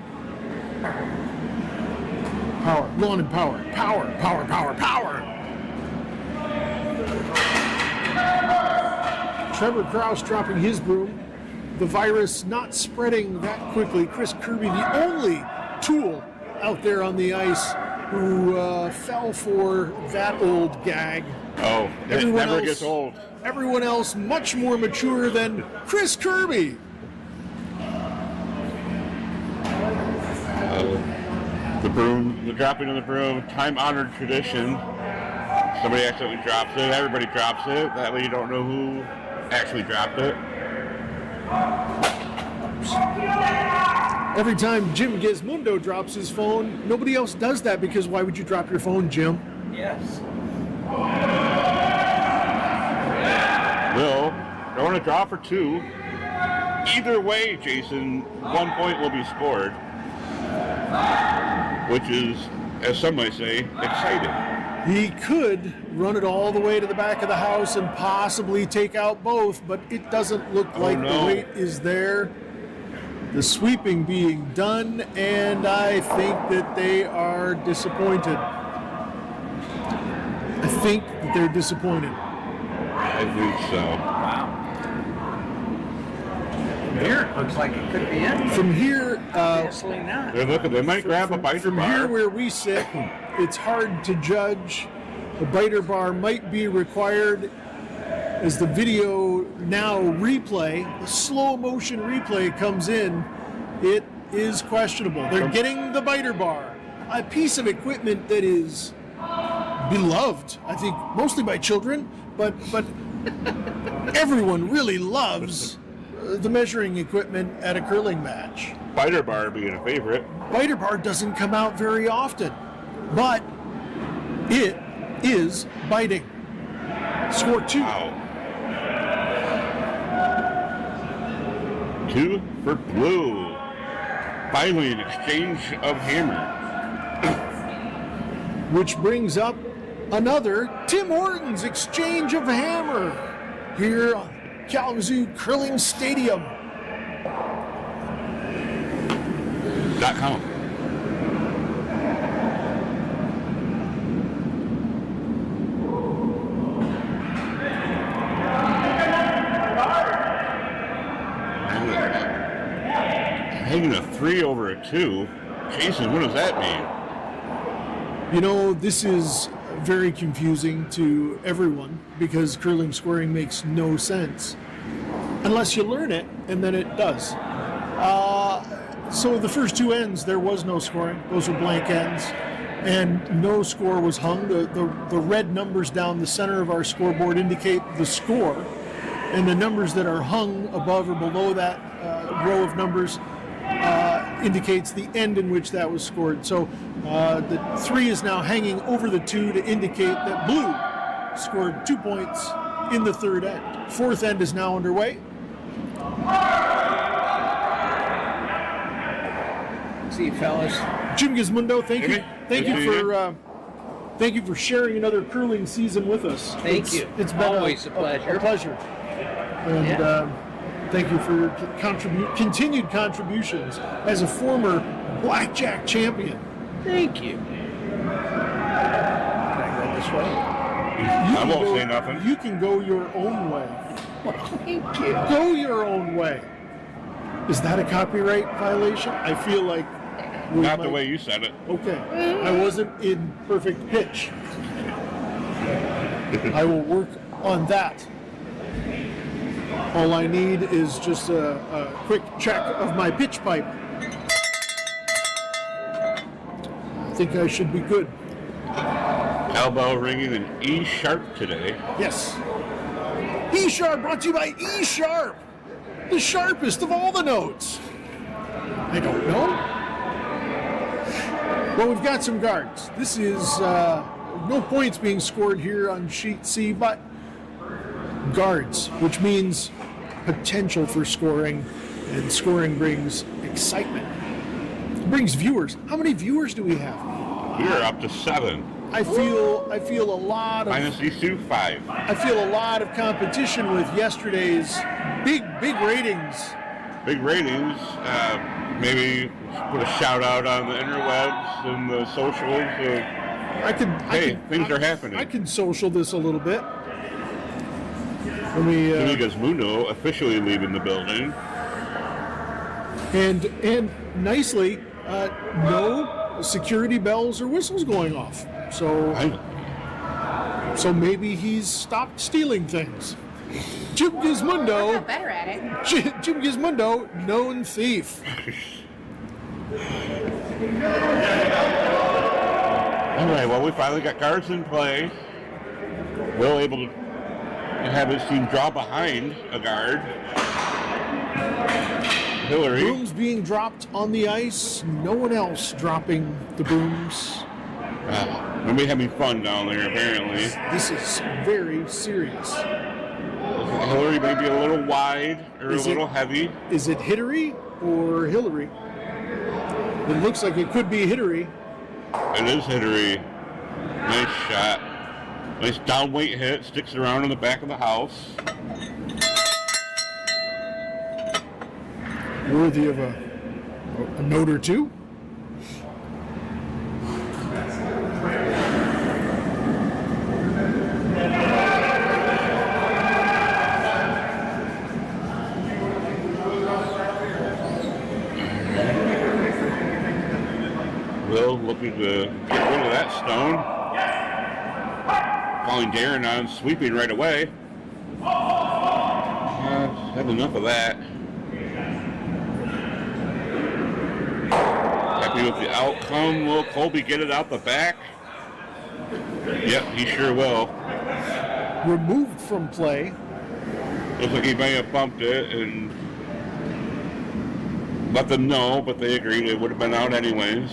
Power, lawn and power, power, power, power, power. Trevor Krause dropping his broom. The virus not spreading that quickly. Chris Kirby, the only tool out there on the ice who fell for that old gag. Oh, it Everyone never else- gets old. Everyone else much more mature than Chris Kirby. The broom, the dropping of the broom, time-honored tradition. Somebody accidentally drops it. Everybody drops it. That way you don't know who actually dropped it. Every time Jim Gizmundo drops his phone, nobody else does that because why would you drop your phone, Jim? Yes. Will, I want to draw for 2. Either way, Jason, 1 point will be scored. Which is, as some might say, exciting. He could run it all the way to the back of the house and possibly take out both, but it doesn't look like no. the weight is there. The sweeping being done, and I think that they are disappointed. I think that they're disappointed. I think so. Wow. Here it looks like it could be in. From here, Obviously not. They're looking, they might grab a biter from bar. here where we sit, it's hard to judge. The biter bar might be required as the video now replay, the slow motion replay comes in. It is questionable. They're getting the biter bar, a piece of equipment that is beloved, I think, mostly by children, but everyone really loves the measuring equipment at a curling match. Biter bar being a favorite. Biter bar doesn't come out very often, but it is biting. Score 2. Wow. 2 for blue. Finally, an exchange of hammer. Which brings up another Tim Hortons exchange of hammer here on Kalamazoo Curling Stadium. .com. Hanging a 3 over a 2. Jason, what does that mean? You know, this is very confusing to everyone because curling scoring makes no sense unless you learn it, and then it does. So the first 2 ends, there was no scoring. Those were blank ends, and no score was hung. The red numbers down the center of our scoreboard indicate the score, and the numbers that are hung above or below that row of numbers indicates the end in which that was scored. So the 3 is now hanging over the 2 to indicate that blue scored 2 points in the 3rd end. 4th end is now underway. See you, fellas. Jim Gizmundo, thank you, Jimmy, good to see you. thank you for sharing another curling season with us. Thank you. It's been Always a pleasure. A pleasure. And Yeah. thank you for your continued contributions as a former blackjack champion. Thank you. Can I go this way? I won't say nothing. You can go your own way. Thank you. Go your own way. Is that a copyright violation? I feel like we Not the might- way you said it. Okay, I wasn't in perfect pitch. I will work on that. All I need is just a quick check of my pitch pipe. I think I should be good. Cowbell ringing an E sharp today. Yes. E-sharp brought to you by E-sharp. The sharpest of all the notes. I don't know. Well, we've got some guards. This is no points being scored here on sheet C, but guards, which means potential for scoring, and scoring brings excitement. It brings viewers. How many viewers do we have? We're up to 7. I feel a lot of Minus these two, 5. I feel a lot of competition with yesterday's big ratings. Big ratings. Maybe put a shout out on the interwebs and the socials. Things are happening. I can social this a little bit. Let me. Ligas Mundo officially leaving the building. And nicely, no security bells or whistles going off. So maybe he's stopped stealing things. Jim I Gizmundo. got better at it. Jim Gizmundo, known thief. All right, well, we finally got guards in play. Will able to have his team draw behind a guard. Hillary. Brooms being dropped on the ice. No one else dropping the brooms. Nobody having fun down there, apparently. This is very serious. Hillary may be a little wide or Is a little it- heavy. Is it Hittery or Hillary? It looks like it could be Hittery. It is Hillary. Nice shot. Nice downweight hit. Sticks around in the back of the house. Worthy of a note or two. Will looking to get rid of that stone. Calling Darren on, sweeping right away. Had enough of that. Happy with the outcome. Will Colby get it out the back? Yep, he sure will. Removed from play. Looks like he may have bumped it and let them know, but they agreed it would have been out anyways.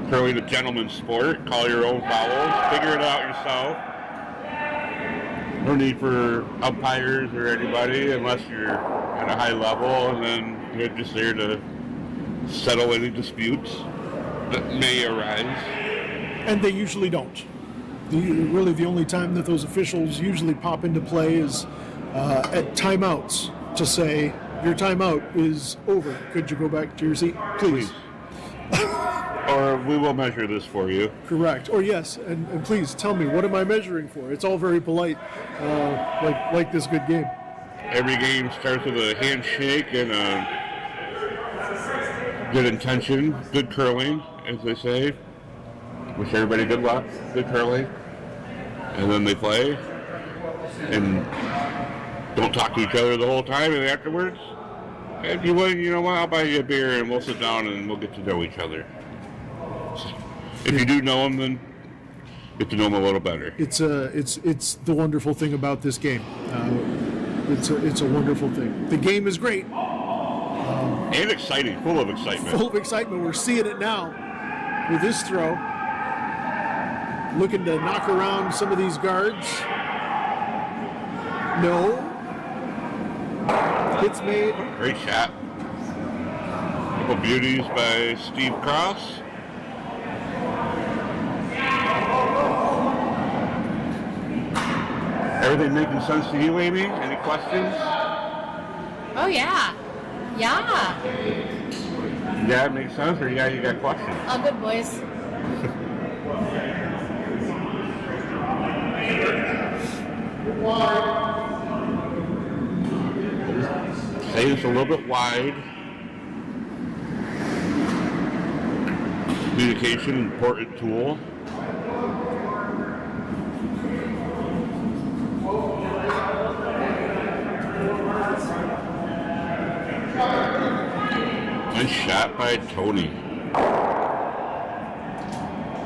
Curling a gentleman's sport. Call your own fouls. Figure it out yourself. No need for umpires or anybody unless you're at a high level, and then you're just there to settle any disputes that may arise. And they usually don't. Really, the only time that those officials usually pop into play is at timeouts to say, your timeout is over. Could you go back to your seat? Please. Or we will measure this for you. Correct. Or yes, and please tell me, what am I measuring for? It's all very polite, like this good game. Every game starts with a handshake and a good intention, good curling, as they say. Wish everybody good luck, good curling. And then they play and don't talk to each other the whole time, and afterwards, if you win, you know what, I'll buy you a beer and we'll sit down and we'll get to know each other. If you do know them, then get to know them a little better. It's the wonderful thing about this game. It's a wonderful thing. The game is great, And exciting, full of excitement. full of excitement. We're seeing it now with this throw, looking to knock around some of these guards. No, hits made. Great shot. Couple beauties by Steve Cross. Everything making sense to you, Amy? Any questions? Oh yeah. Yeah. Yeah, it makes sense, or yeah, you got questions? All good, boys. Say it's a little bit wide. Communication, important tool. Nice shot by Tony.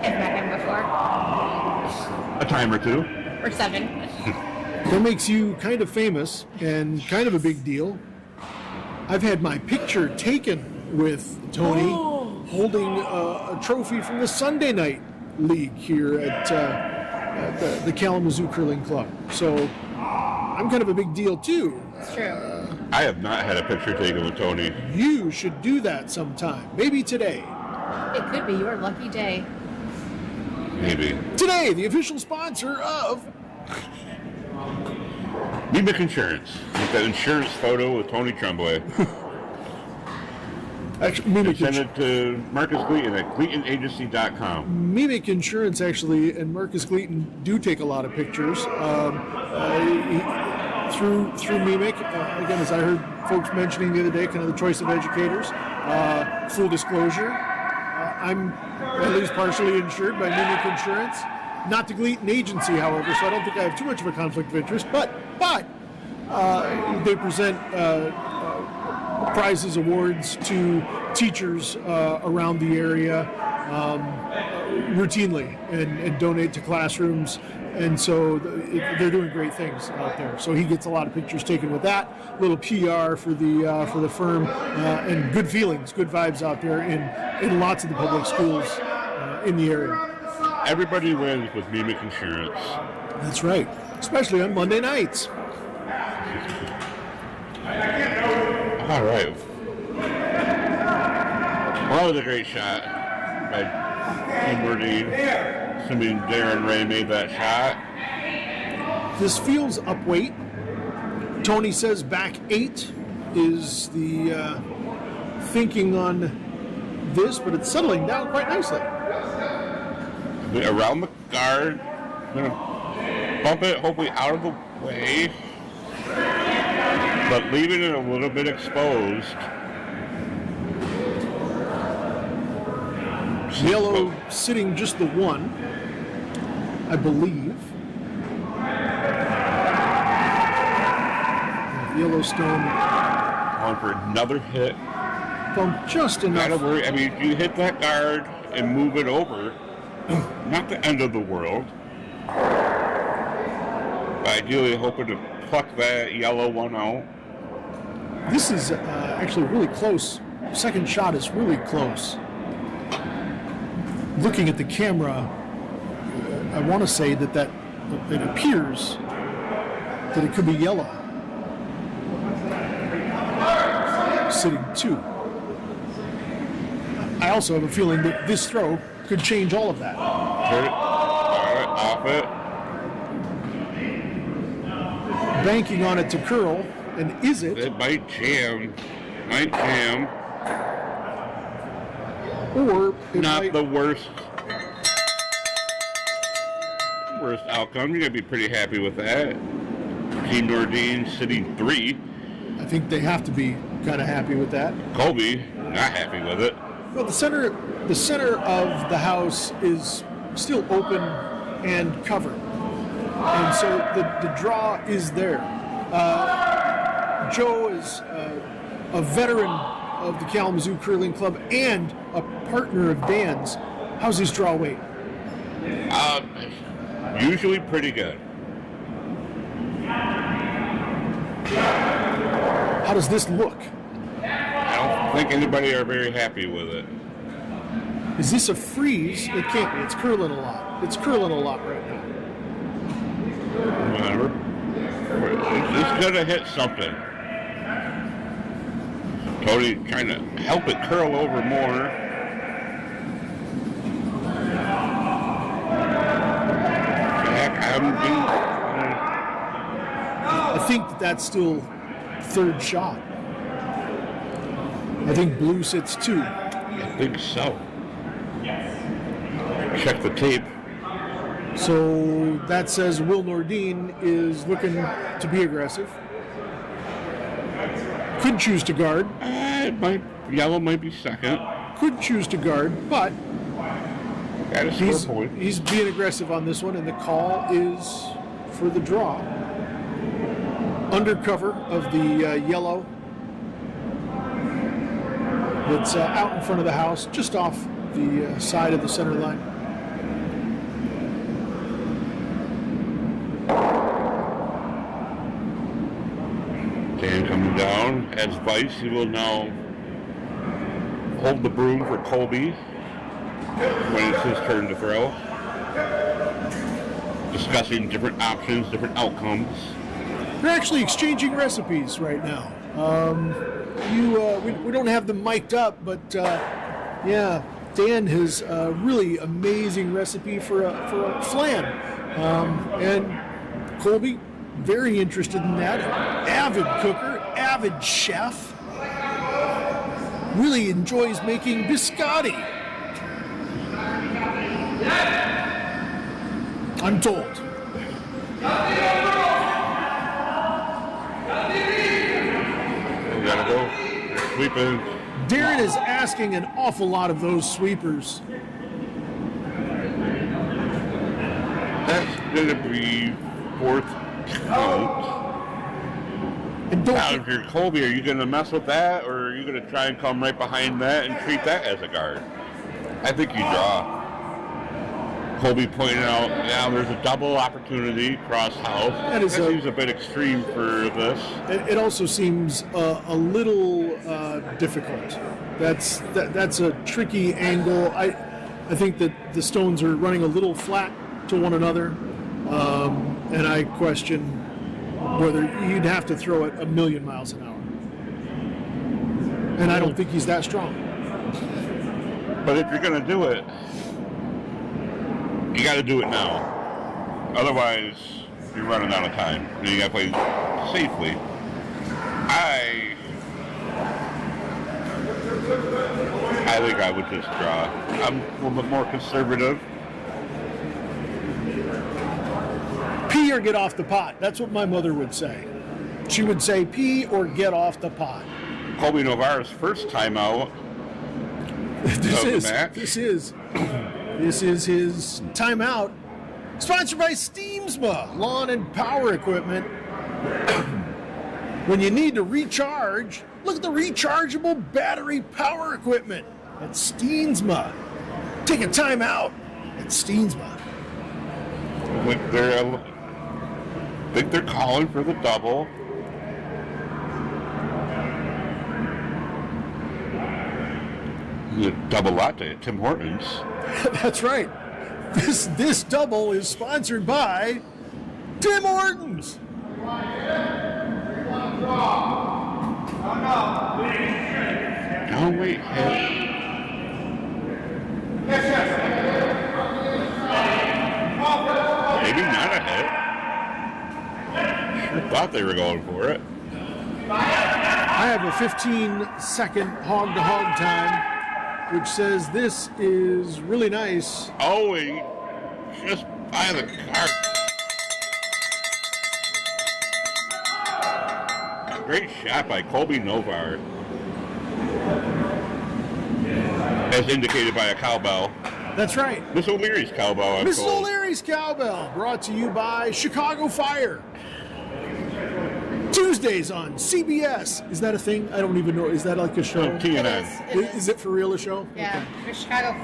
I've met him before. A time or two. Or 7. That makes you kind of famous and kind of a big deal. I've had my picture taken with Tony holding a trophy from the Sunday night league here at the Kalamazoo Curling Club. So I'm kind of a big deal too. It's true. I have not had a picture taken with Tony. You should do that sometime. Maybe today. It could be your lucky day. Maybe. Today, the official sponsor of Mimic Insurance. With that insurance photo with Tony Tremblay. actually Mimic Send Insurance. it to Marcus Gleaton at GleatonAgency.com. Mimic Insurance actually, and Marcus Gleaton do take a lot of pictures through Mimic. Again, as I heard folks mentioning the other day, kind of the choice of educators. Full disclosure, I'm at least partially insured by Mimic Insurance. Not the Gleaton Agency, however, so I don't think I have too much of a conflict of interest. But they present prizes, awards to teachers around the area routinely and donate to classrooms. And so they're doing great things out there. So he gets a lot of pictures taken with that. Little PR for the firm and good feelings, good vibes out there in lots of the public schools in the area. Everybody wins with Mimic Insurance. That's right, especially on Monday nights. All right. Well, that was a great shot by Tim Burdine. Assuming Darren Ray made that shot. This feels up weight. Tony says back 8 is the thinking on this, but it's settling down quite nicely. Around the guard. Gonna bump it hopefully out of the way. But leaving it a little bit exposed. Yellow sitting just the 1, I believe. Yellowstone On for another hit. bumped just Not to enough. worry. I mean, if you hit that guard and move it over, not the end of the world. But ideally hoping to pluck that yellow one out. This is actually really close. Second shot is really close. Looking at the camera, I want to say that it appears that it could be yellow. Sitting 2. I also have a feeling that this throw could change all of that. Hit it, off it. Banking on it to curl, and is it? It might jam. Might jam. Or it Not might, the worst outcome. You're gonna be pretty happy with that. Team Nordine sitting 3. I think they have to be kind of happy with that. Colby not happy with it. Well, the center of the house is still open and covered, and so the draw is there. Joe is a veteran of the Kalamazoo Curling Club and a partner of Dan's. How's his draw weight? Usually pretty good. How does this look? I don't think anybody are very happy with it. Is this a freeze? It can't be. It's curling a lot. It's curling a lot right now. Whatever. It's gonna hit something. Tony trying to help it curl over more. Jack, I think that's still third shot. I think blue sits 2. I think so. Check the tape. So that says Will Nordine is looking to be aggressive. Could choose to guard. Yellow might be second. Could choose to guard, but Got a score point. he's being aggressive on this one, and the call is for the draw. Under cover of the yellow that's out in front of the house, just off the side of the center line. Dan coming down. As vice, he will now hold the broom for Colby when it's his turn to throw. Discussing different options, different outcomes. They're actually exchanging recipes right now. We don't have them mic'd up, but yeah, Dan has a really amazing recipe for a flan, and Colby very interested in that. Avid cooker, avid chef. Really enjoys making biscotti. I'm told. We gotta go sweeping. Darren is asking an awful lot of those sweepers. That's gonna be fourth count. And don't Now, if you're Colby, are you gonna mess with that, or are you gonna try and come right behind that and treat that as a guard? I think you draw. Colby pointed out, yeah, there's a double opportunity cross house. That seems a bit extreme for this. it also seems a little difficult. That's a tricky angle. I think that the stones are running a little flat to one another, and I question whether you'd have to throw it 1,000,000 miles an hour. And I don't think he's that strong. But if you're gonna do it, you got to do it now. Otherwise, you're running out of time. And you got to play safely. I think I would just draw. I'm a little bit more conservative. Pee or get off the pot. That's what my mother would say. She would say pee or get off the pot. Colby Novara's first time out. This Of the match. This is his timeout. Sponsored by Steamsma Lawn and Power Equipment. When you need to recharge, look at the rechargeable battery power equipment at Steamsma. Take a timeout at Steamsma. I think they're calling for the double. The double latte at Tim Hortons. That's right. This double is sponsored by Tim Hortons. Oh, wait. Maybe not a hit. Sure thought they were going for it. I have a 15-second hog-to-hog time, which says this is really nice. Oh, he just by the cart. Great shot by Colby Novar. As indicated by a cowbell. That's right. Miss O'Leary's cowbell. I'm Mrs. told. O'Leary's Cowbell, brought to you by Chicago Fire. Tuesdays on CBS. Is that a thing? I don't even know. Is that like a show? TNN. Is it for real a show? Yeah, for Chicago.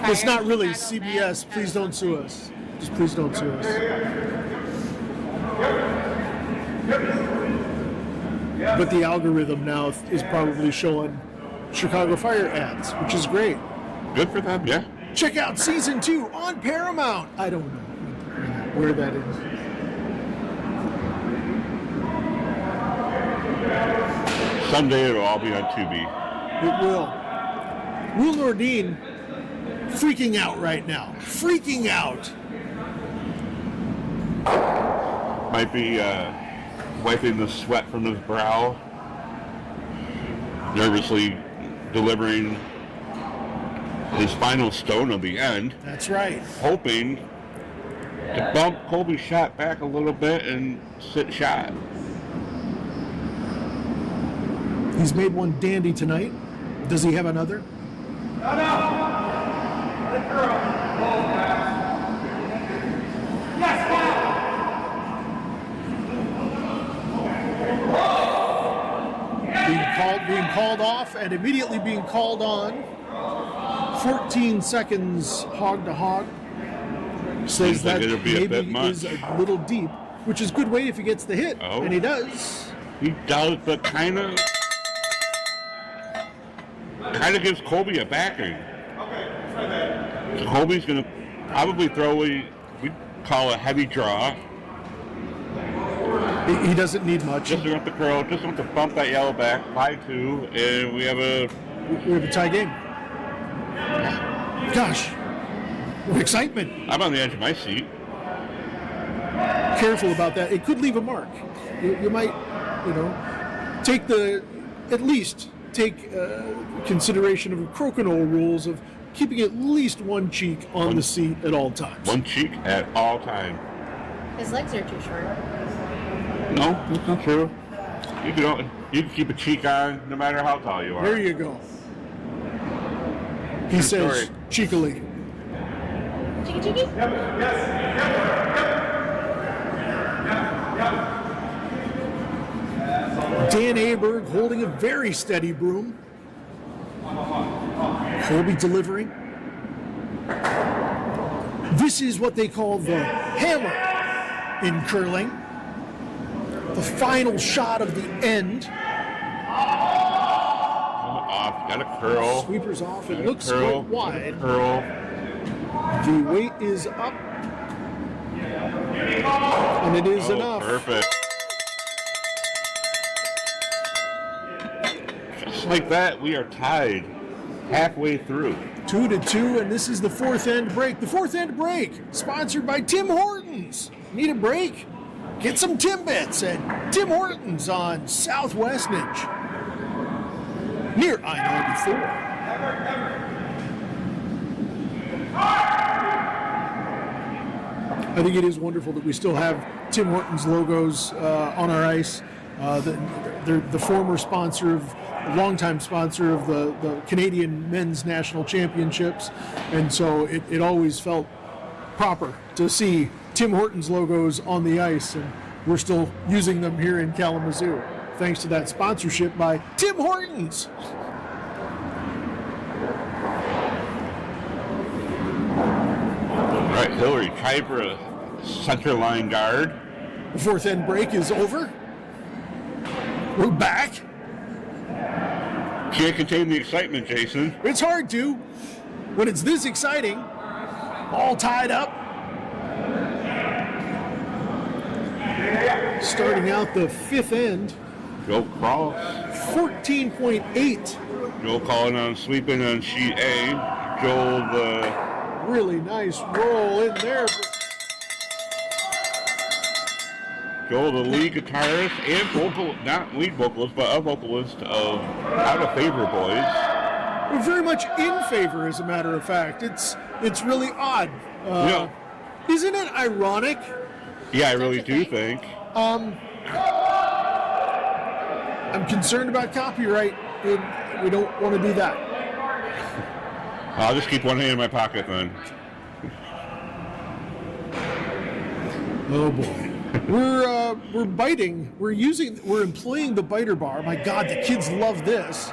It's not really Chicago CBS. Med. Please don't sue us. Just please don't sue us. But the algorithm now is probably showing Chicago Fire ads, which is great. Good for them, yeah. Check out season 2 on Paramount. I don't know where that is. Someday it'll all be on Tubi. It will. Will Nordine freaking out right now. Freaking out. Might be wiping the sweat from his brow. Nervously delivering his final stone of the end. That's right. Hoping to bump Colby's shot back a little bit and sit shot. He's made one dandy tonight. Does he have another? Being called off and immediately being called on. 14 seconds hog to hog. Says Seems like that it'll be a bit maybe much. is a little deep, which is good way if he gets the hit, Oh. and he does. He does, but kind of gives Colby a backing. So Colby's going to probably throw we call a heavy draw. He doesn't need much. Just want the curl, just want to bump that yellow back, 5-2, and we have a We have a tie game. Gosh, what excitement. I'm on the edge of my seat. Careful about that. It could leave a mark. You might, at least take consideration of crokinole rules of keeping at least one cheek on the seat at all times. One cheek at all time. His legs are too short. No, that's not true. You can keep a cheek on no matter how tall you are. There you go. He True says story. cheekily. Cheeky cheeky. Dan Aberg holding a very steady broom. Colby delivering. This is what they call the hammer in curling. The final shot of the end. Off, got a curl. Sweepers off. It Got a looks curl, quite wide. Curl. The weight is up. And it is enough. Perfect. Just like that, we are tied halfway through. 2-2, and this is the fourth end break. The fourth end break, sponsored by Tim Hortons. Need a break? Get some Timbits at Tim Hortons on Southwest Ninch, near I-94. I think it is wonderful that we still have Tim Hortons logos on our ice. They're the former sponsor of, longtime sponsor of the Canadian Men's National Championships, and so it always felt proper to see Tim Hortons logos on the ice, and we're still using them here in Kalamazoo, thanks to that sponsorship by Tim Hortons. All right, Hillary Kybra, center line guard. The fourth end break is over. We're back. Can't contain the excitement, Jason. It's hard to when it's this exciting, all tied up. Starting out the fifth end, Joe Cross. 14.8. Joel calling on sweeping on sheet A. Joel the Really nice roll in there. lead guitarist and not lead vocalist, but a vocalist of Out of Favor Boys. We're very much in favor, as a matter of fact. It's really odd. Isn't it ironic? Yeah, I really do think. I'm concerned about copyright, and we don't want to do that. I'll just keep one hand in my pocket then. Oh boy. We're biting. We're employing the biter bar. My God, the kids love this.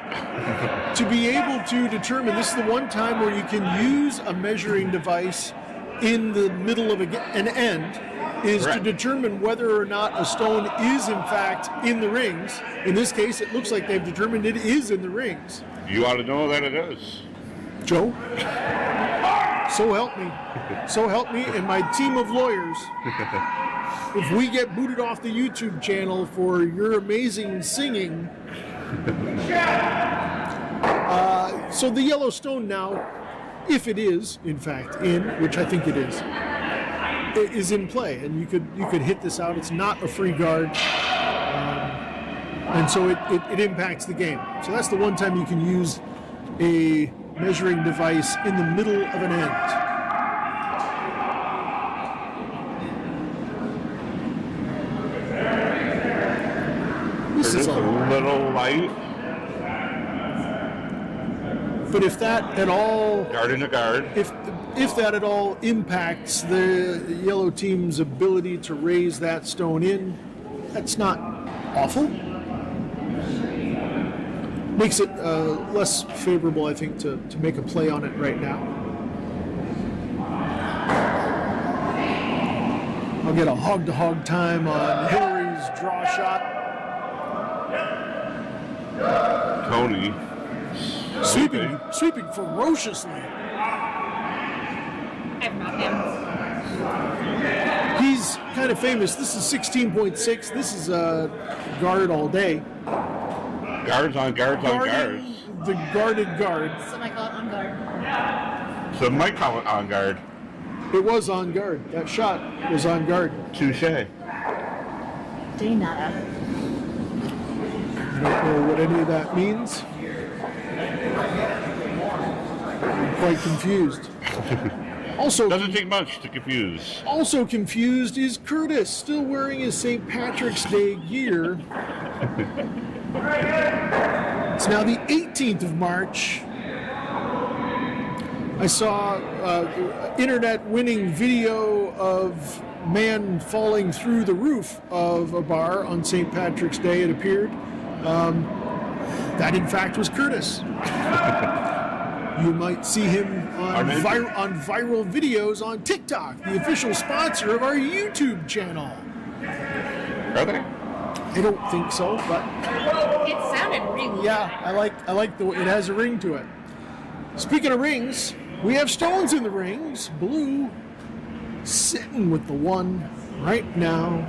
To be able to determine, this is the one time where you can use a measuring device in the middle of an end, is Correct. to determine whether or not a stone is in fact in the rings. In this case, it looks like they've determined it is in the rings. You ought to know that it is. Joe, so help me. So help me and my team of lawyers. If we get booted off the YouTube channel for your amazing singing. So the Yellowstone now, if it is, in fact, in, which I think it is in play. And you could hit this out. It's not a free guard. And so it impacts the game. So that's the one time you can use a measuring device in the middle of an end. This is It's a little light. But if that at all, Guard in a guard. if that at all impacts the yellow team's ability to raise that stone in, that's not awful. Makes it less favorable, I think, to make a play on it right now. I'll get a hog-to-hog time on Hillary's draw shot. Tony. Sweeping ferociously. I've met him. He's kind of famous. This is 16.6. This is a guard all day. Guards on guards on guards. Guarding the guarded guard. Some I call it on guard. So Mike call it on guard. It was on guard. That shot was on guard. Touche. De nada. I don't know what any of that means. I'm quite confused. Also, Doesn't take much to confuse. also confused is Curtis, still wearing his St. Patrick's Day gear. It's now the 18th of March. I saw internet-winning video of man falling through the roof of a bar on St. Patrick's Day, it appeared. That, in fact, was Curtis. You might see him on viral videos on TikTok, the official sponsor of our YouTube channel. Are they? I don't think so, but It sounded really yeah, I like the it has a ring to it. Speaking of rings, we have stones in the rings. Blue sitting with the one right now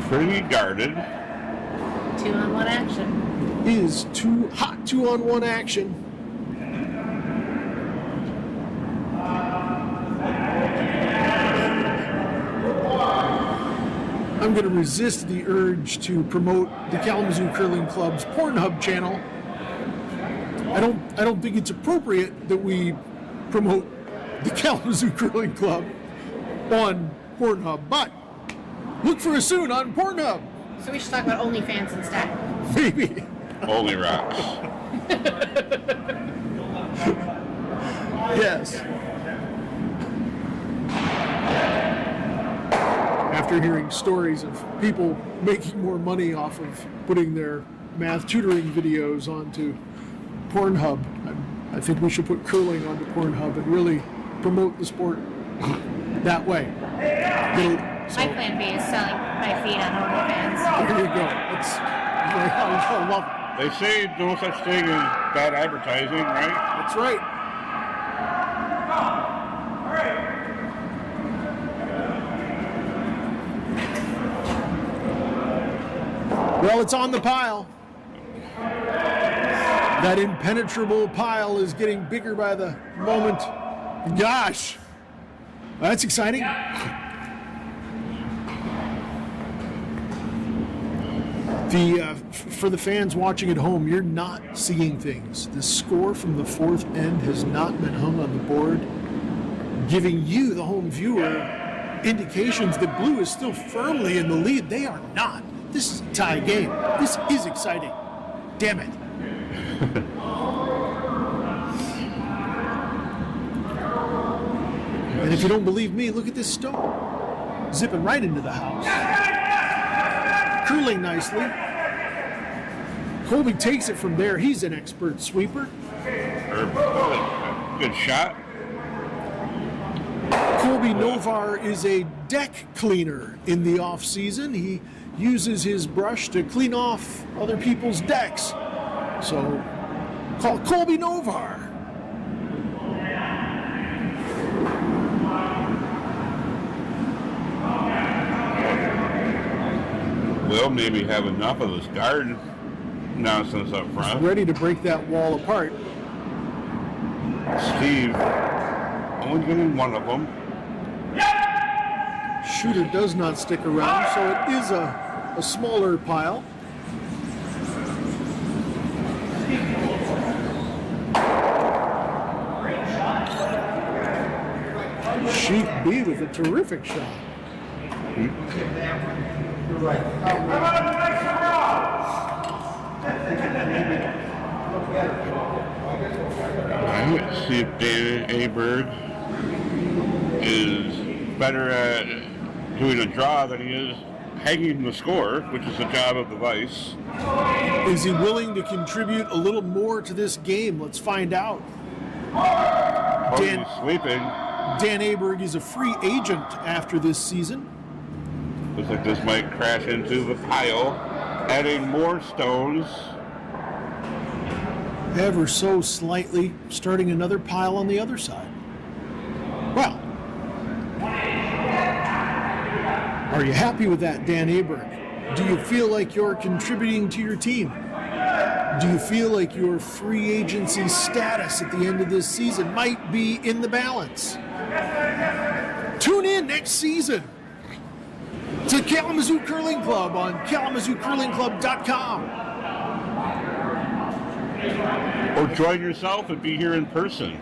Pretty guarded. 2-on-1 action. is 2-on-1 action. I'm going to resist the urge to promote the Kalamazoo Curling Club's Pornhub channel. I don't think it's appropriate that we promote the Kalamazoo Curling Club on Pornhub, but look for us soon on Pornhub. So we should talk about OnlyFans instead. Maybe. Only rocks. Yes. After hearing stories of people making more money off of putting their math tutoring videos onto Pornhub, I think we should put curling onto Pornhub and really promote the sport that way. My plan B is selling my feet on OnlyFans. There you go. I love it. They say no such thing as bad advertising, right? That's right. Well, it's on the pile. That impenetrable pile is getting bigger by the moment. Gosh, that's exciting. For the fans watching at home, you're not seeing things. The score from the fourth end has not been hung on the board, giving you, the home viewer, indications that Blue is still firmly in the lead. They are not. This is a tie game. This is exciting. Damn it. And if you don't believe me, look at this stone. Zipping right into the house. Curling nicely. Colby takes it from there. He's an expert sweeper. Good shot. Colby Novar is a deck cleaner in the off season. He uses his brush to clean off other people's decks. So call Colby Novar. We'll maybe have enough of this guard nonsense up front. Ready to break that wall apart. Steve only getting one of them. Shooter does not stick around, so it is a smaller pile. Sheik B with a terrific shot. Let's see if Dan Aberg is better at doing a draw than he is hanging the score, which is the job of the Vice. Is he willing to contribute a little more to this game? Let's find out. He's sleeping. Dan Aberg is a free agent after this season. Looks like this might crash into the pile, adding more stones. Ever so slightly, starting another pile on the other side. Well, are you happy with that, Dan Aberg? Do you feel like you're contributing to your team? Do you feel like your free agency status at the end of this season might be in the balance? Tune in next season to Kalamazoo Curling Club on KalamazooCurlingClub.com. Or join yourself and be here in person.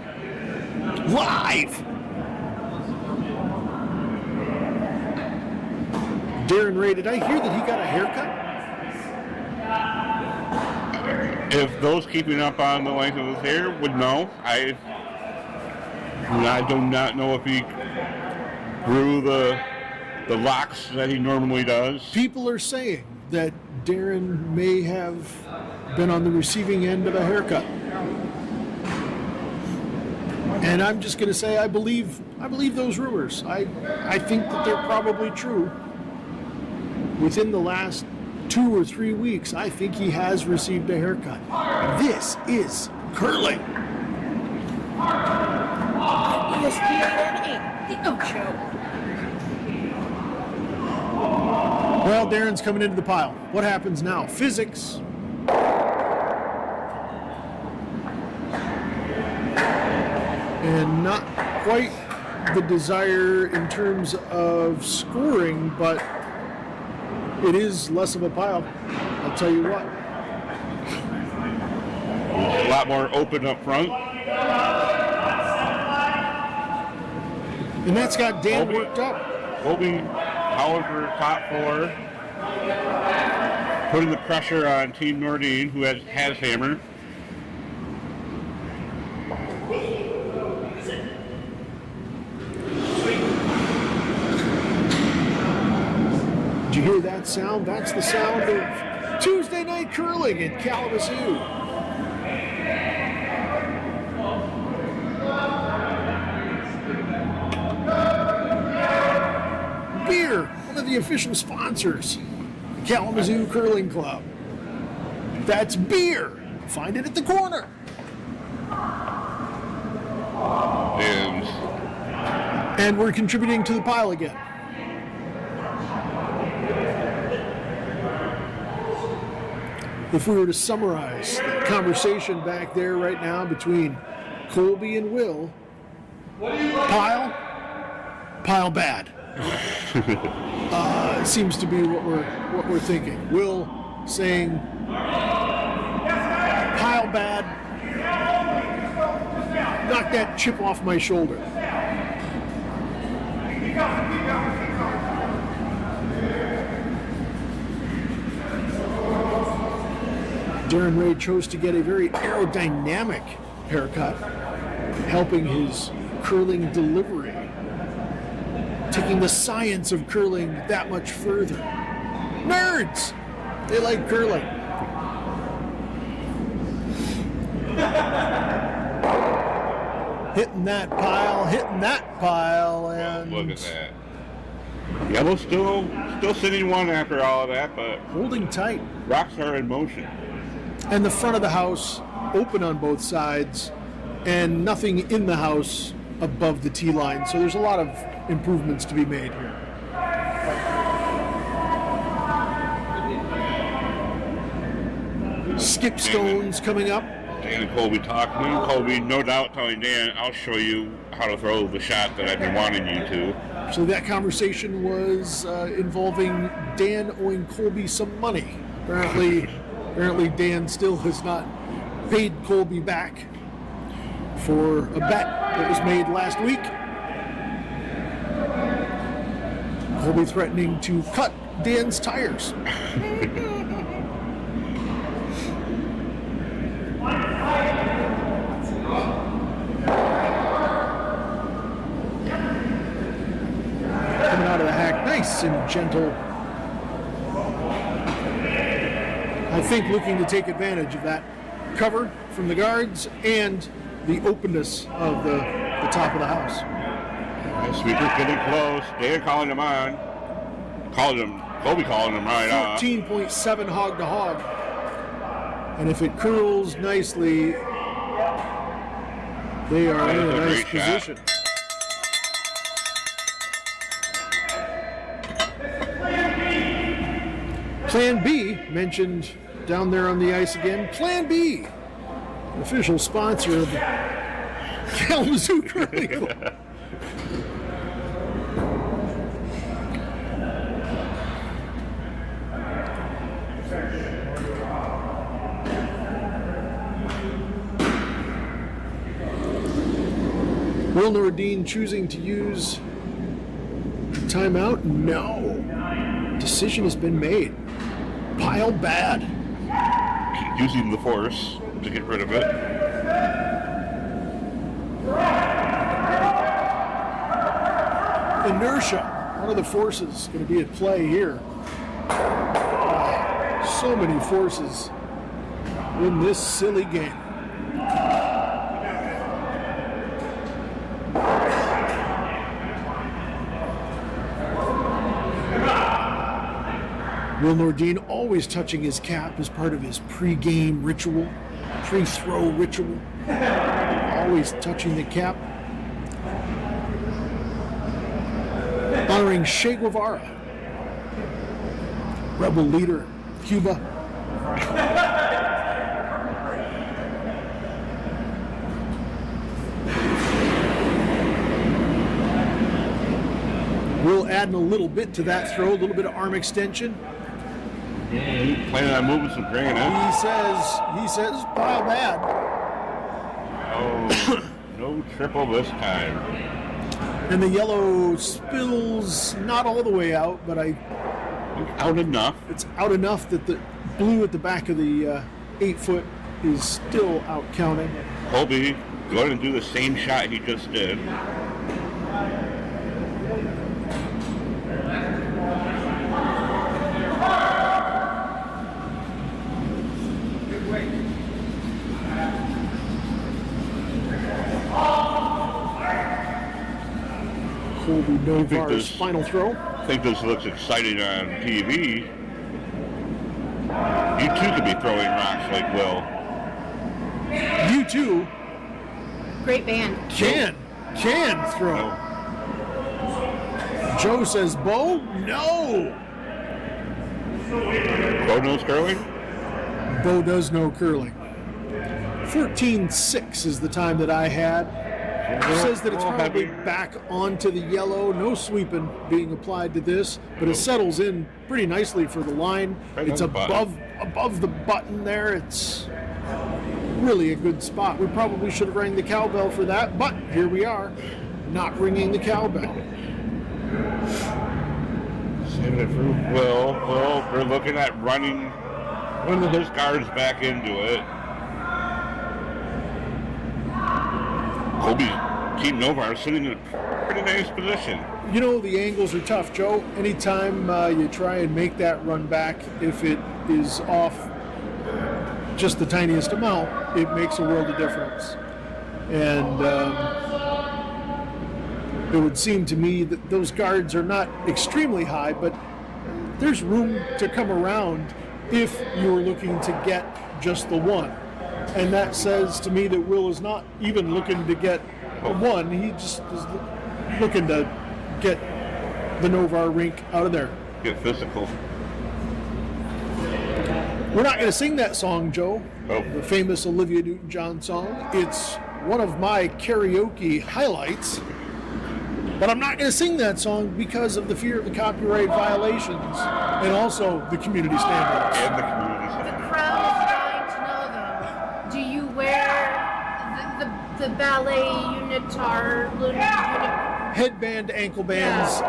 Live! Darren Ray, did I hear that he got a haircut? If those keeping up on the length of his hair would know, I do not know if he grew the locks that he normally does. People are saying that Darren may have been on the receiving end of a haircut. And I'm just going to say I believe those rumors. I think that they're probably true. Within the last 2 or 3 weeks, I think he has received a haircut. This is curling. ESPN 8, the Oak Show. Well, Darren's coming into the pile. What happens now? Physics. And not quite the desire in terms of scoring, but it is less of a pile. I'll tell you what. A lot more open up front. And that's got Dan worked up. Colby howling for top 4. Putting the pressure on Team Nordine, who has hammer. Did you hear that sound? That's the sound of Tuesday night curling in Kalamazoo. Beer, one of the official sponsors, the Kalamazoo Curling Club. That's beer. Find it at the corner. And we're contributing to the pile again. If we were to summarize the conversation back there right now between Colby and Will, pile bad. Seems to be what we're thinking. Will saying pile bad, knock that chip off my shoulder. Darren Ray chose to get a very aerodynamic haircut, helping his curling delivery, taking the science of curling that much further. Nerds! They like curling. Hitting that pile, and look at that. Yellow still sitting one after all of that, but holding tight. rocks are in motion. And the front of the house open on both sides, and nothing in the house above the tee line. So there's a lot of improvements to be made here. Skip stones coming up. Dan and Colby talking. Colby, no doubt, telling Dan, I'll show you how to throw the shot that I've been wanting you to. So that conversation was involving Dan owing Colby some money. Apparently Dan still has not paid Colby back for a bet that was made last week. Colby threatening to cut Dan's tires. Coming out of the hack, nice and gentle. I think looking to take advantage of that cover from the guards and the openness of the top of the house. The sweeper's getting close. Dan calling him on. Colby calling him right on. 14.7 hog to hog. And if it curls nicely, they are in a nice position. Plan B mentioned down there on the ice again. Plan B, an official sponsor of the Kalamazoo Curling Club. Will Nordine choosing to use timeout? No. Decision has been made. Pile bad. Using the force to get rid of it. Inertia, one of the forces going to be at play here. So many forces in this silly game. Will Nordine always touching his cap as part of his pre-game ritual, pre-throw ritual. Always touching the cap. Honoring Che Guevara, rebel leader, Cuba. Will adding a little bit to that throw, a little bit of arm extension. Planning on moving some grain in. He says, pile bad. Oh, no triple this time. And the yellow spills not all the way out, but Out enough. it's out enough that the blue at the back of the 8-foot is still out counting. Colby, go ahead and do the same shot he just did. Colby Novar's this- final throw. I think this looks exciting on TV. You too could be throwing rocks like Will. You too Great band. can throw. No. Joe says, Bo, no. Bo knows curling? Bo does know curling. 14-6 is the time that I had. Says that it's probably back onto the yellow. No sweeping being applied to this, but it settles in pretty nicely for the line. Right It's on the button. above the button there. It's really a good spot. We probably should have rang the cowbell for that, but here we are, not ringing the cowbell. Saving it for Will. Will, we're looking at running one of his guards back into it. Colby, Team Novar sitting in a pretty nice position. You know, the angles are tough, Joe. Anytime you try and make that run back, if it is off just the tiniest amount, it makes a world of difference. And it would seem to me that those guards are not extremely high, but there's room to come around if you're looking to get just the one. And that says to me that Will is not even looking to get a one. He just is looking to get the Novar rink out of there. Get physical. We're not going to sing that song, Joe. Oh. The famous Olivia Newton-John song. It's one of my karaoke highlights. But I'm not going to sing that song because of the fear of the copyright violations and also the community standards. And the community The center. crowd is dying to know, though. Do you wear the ballet unitard, Headband, ankle bands,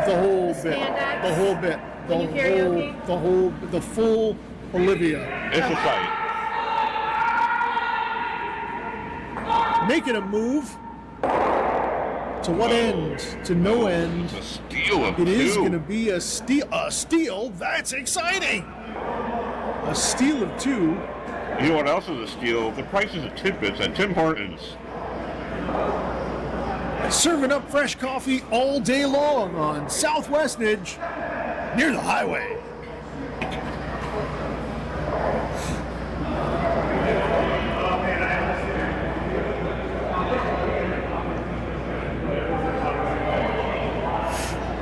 the whole bit. Spandex? The whole bit. When you karaoke? The full Olivia. It's a sight. Making a move. To what end? To no end. It's a steal of It is two. going to be a steal. A steal? That's exciting. A steal of two. You know what else is a steal? The prices of tidbits at Tim Hortons. Serving up fresh coffee all day long on Southwest Nidge near the highway.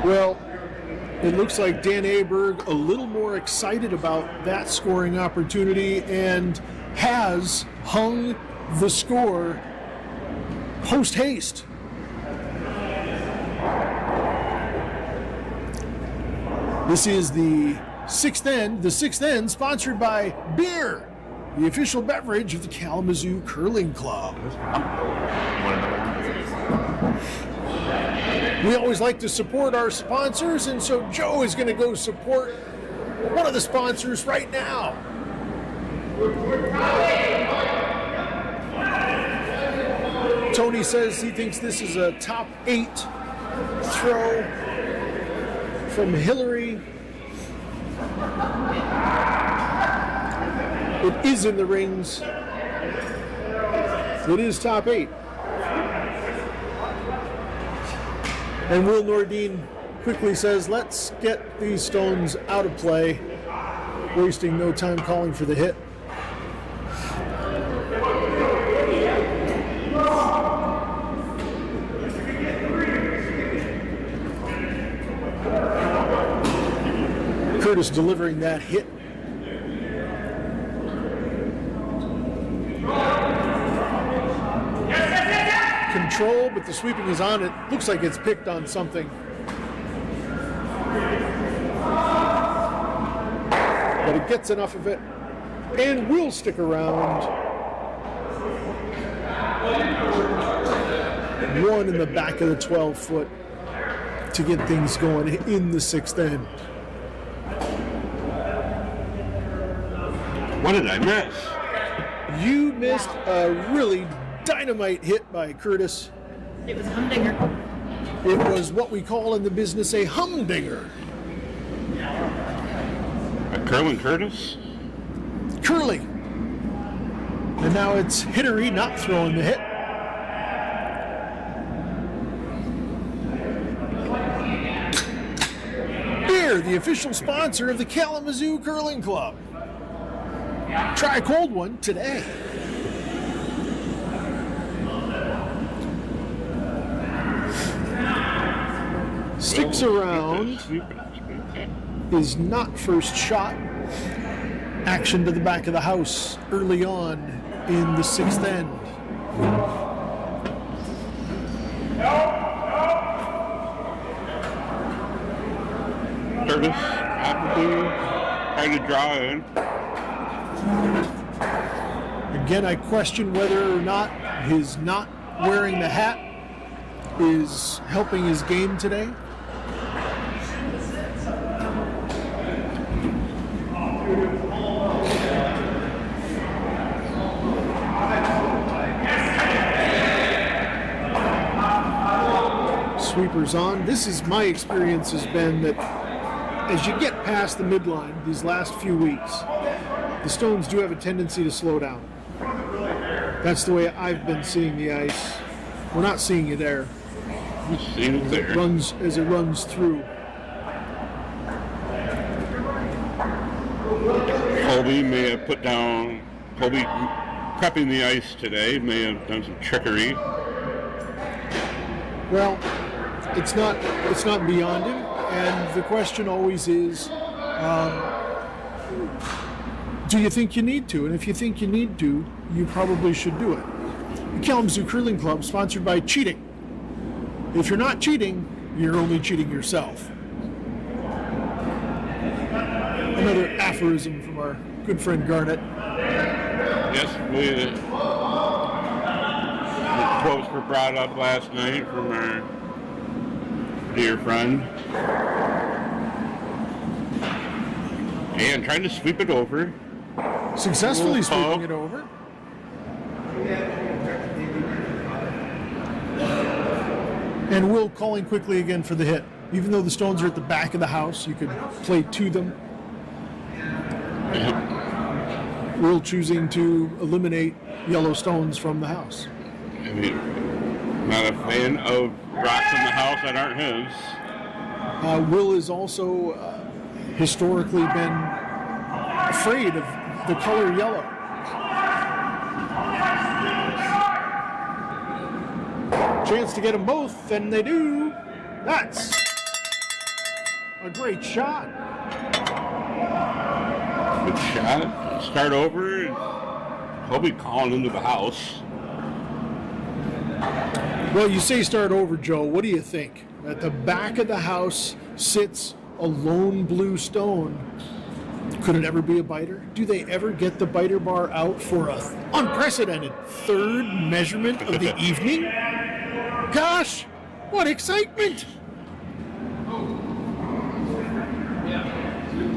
Well, it looks like Dan Aberg a little more excited about that scoring opportunity and has hung the score post haste. This is the sixth end sponsored by beer, the official beverage of the Kalamazoo Curling Club. We always like to support our sponsors, and so Joe is going to go support one of the sponsors right now. Tony says he thinks this is a top 8 throw from Hillary. It is in the rings. It is top 8. And Will Nordine quickly says, let's get these stones out of play, wasting no time calling for the hit. Curtis delivering that hit. Control, but the sweeping is on. It looks like it's picked on something. But it gets enough of it and will stick around. One in the back of the 12-foot to get things going in the sixth end. What did I miss? You missed a really dynamite hit by Curtis. It was a humdinger. It was what we call in the business a humdinger. A Curlin Curtis? Curly. And now it's Hittery not throwing the hit. Beer, the official sponsor of the Kalamazoo Curling Club. Try a cold one today. Sticks around is not first shot. Action to the back of the house early on in the sixth end. Curtis probably trying to draw in. Again, I question whether or not his not wearing the hat is helping his game today. Sweepers on. This is my experience has been that as you get past the midline these last few weeks, the stones do have a tendency to slow down. That's the way I've been seeing the ice. We're not seeing it there. It runs as it runs through. Colby may have put down, Colby prepping the ice today may have done some trickery. Well, it's not beyond him, and the question always is, do you think you need to? And if you think you need to, you probably should do it. The Kalamazoo Curling Club, sponsored by Cheating. If you're not cheating, you're only cheating yourself. Another aphorism from our good friend Garnett. Yes, the quotes were brought up last night from our dear friend. And trying to sweep it over. Successfully sweeping it over. And Will calling quickly again for the hit. Even though the stones are at the back of the house, you could play to them. Will choosing to eliminate yellow stones from the house. I mean, not a fan of rocks in the house that aren't his. Will has also historically been afraid of the color yellow. Chance to get them both, and they do. That's a great shot. Good shot. Start over. Colby calling into the house. Well, you say start over, Joe. What do you think? At the back of the house sits a lone blue stone. Could it ever be a biter? Do they ever get the biter bar out for a unprecedented third measurement of the evening? Gosh, what excitement!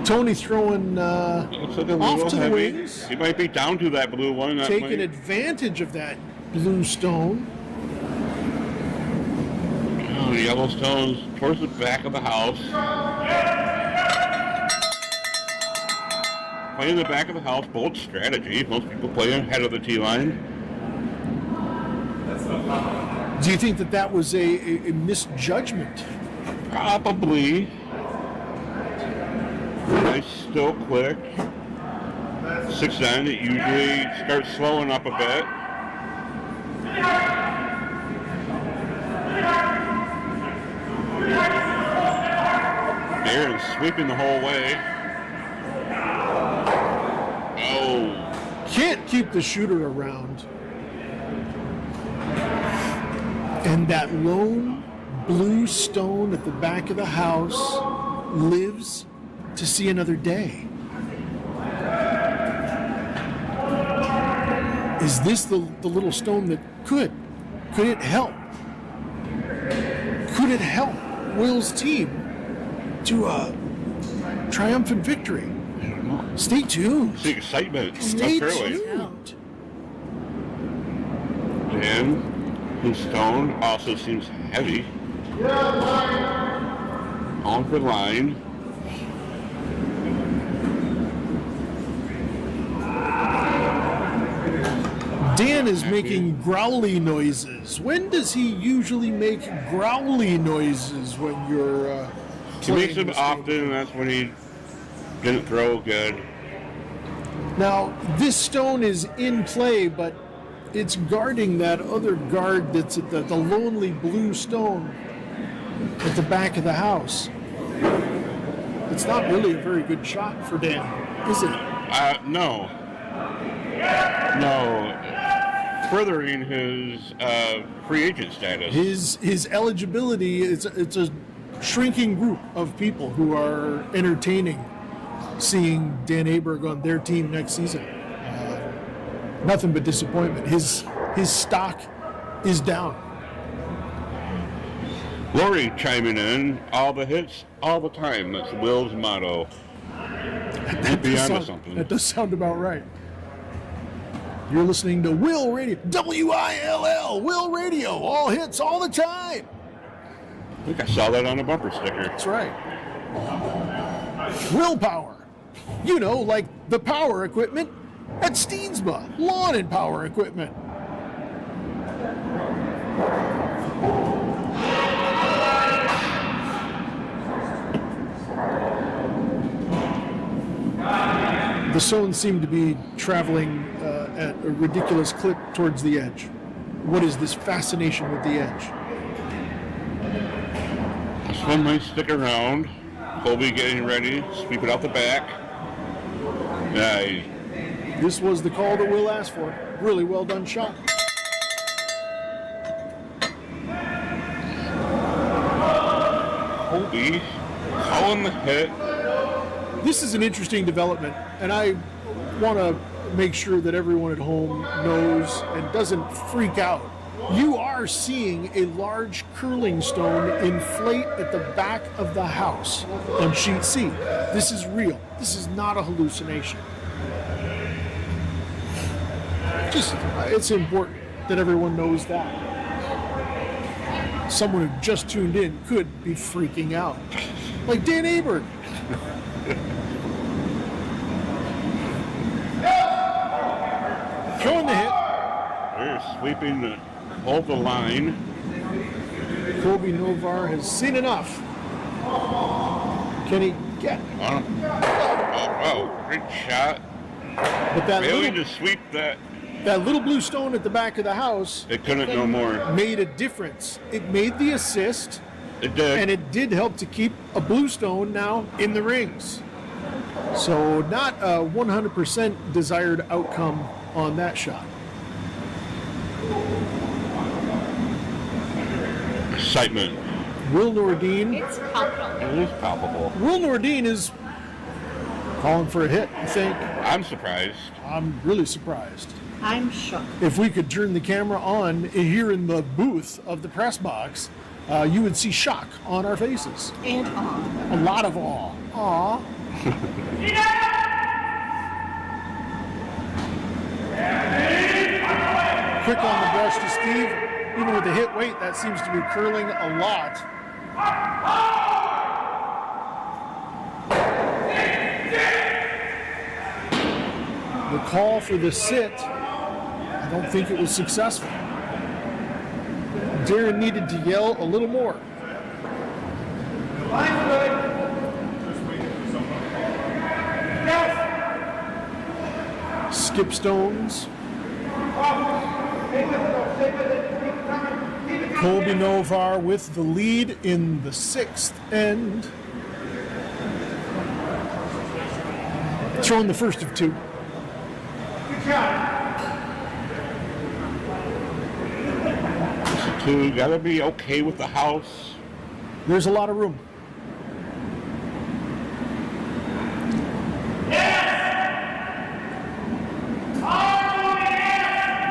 Tony throwing Looks like a off little to the heavy. wings, He might be down to that blue one. That taking might... advantage of that blue stone. Oh, the Yellowstone's towards the back of the house. Playing the back of the house, bold strategy. Most people play ahead of the tee line. Do you think that was a misjudgment? Probably. Nice still quick. 6-9, it usually starts slowing up a bit. Darren sweeping the whole way. Oh. Can't keep the shooter around. And that lone blue stone at the back of the house lives to see another day. Is this the little stone that could it help? Could it help Will's team to a triumphant victory? I don't know. Stay tuned. It's the excitement. Stay Up early. tuned. And the stone also seems heavy. On for line. Dan is making growly noises. When does he usually make growly noises when you're He makes playing them this game? often, and that's when he didn't throw good. Now, this stone is in play, but it's guarding that other guard that's at the lonely blue stone at the back of the house. It's not really a very good shot for Dan, is it? No. No. Furthering his free agent status. His eligibility, it's a shrinking group of people who are entertaining seeing Dan Aberg on their team next season. Nothing but disappointment. His stock is down. Lori chiming in, all the hits, all the time. That's Will's motto. Might be onto something. That does sound about right. You're listening to Will Radio, WILL, Will Radio, all hits all the time. I think I saw that on a bumper sticker. That's right. Willpower. You know, like the power equipment at Steensma, lawn and power equipment. The stones seem to be traveling at a ridiculous clip towards the edge. What is this fascination with the edge? This one might stick around. Colby getting ready, sweep it out the back. This was the call that Will asked for. Really well done shot. Colby calling the hit. This is an interesting development, and I want to make sure that everyone at home knows and doesn't freak out. You are seeing a large curling stone inflate at the back of the house on sheet C. This is real. This is not a hallucination. It's important that everyone knows that. Someone who just tuned in could be freaking out. Like Dan Aberg. Throwing the hit. They're sweeping over the line. Kobe Novar has seen enough. Can he get? Oh, great shot. But that Failing little, to sweep that. that little blue stone at the back of the house They couldn't no more. made a difference. It made the assist, It did. And it did help to keep a Bluestone now in the rings. So not a 100% desired outcome on that shot. Excitement. Will Nordin. It's palpable. It is palpable. Will Nordin is calling for a hit, I think. I'm surprised. I'm really surprised. I'm shook. If we could turn the camera on here in the booth of the press box, you would see shock on our faces. And awe. A lot of awe. Aw. Quick on the brush to Steve. Even with the hit weight, that seems to be curling a lot. The call for the sit, I don't think it was successful. Darren needed to yell a little more. Skip Stones. Colby Novar with the lead in the sixth end. Throwing the first of two. Two, gotta be okay with the house. There's a lot of room.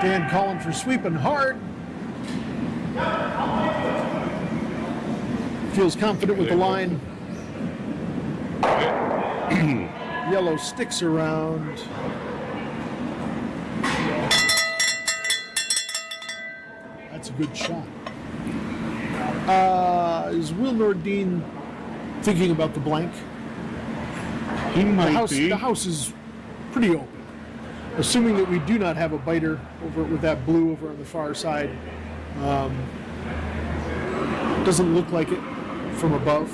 Dan calling for sweeping hard. Feels confident with the line. Yellow sticks around. That's a good shot. Is Will Nordin thinking about the blank? He might be. The house is pretty open. Assuming that we do not have a biter over with that blue over on the far side. Doesn't look like it from above.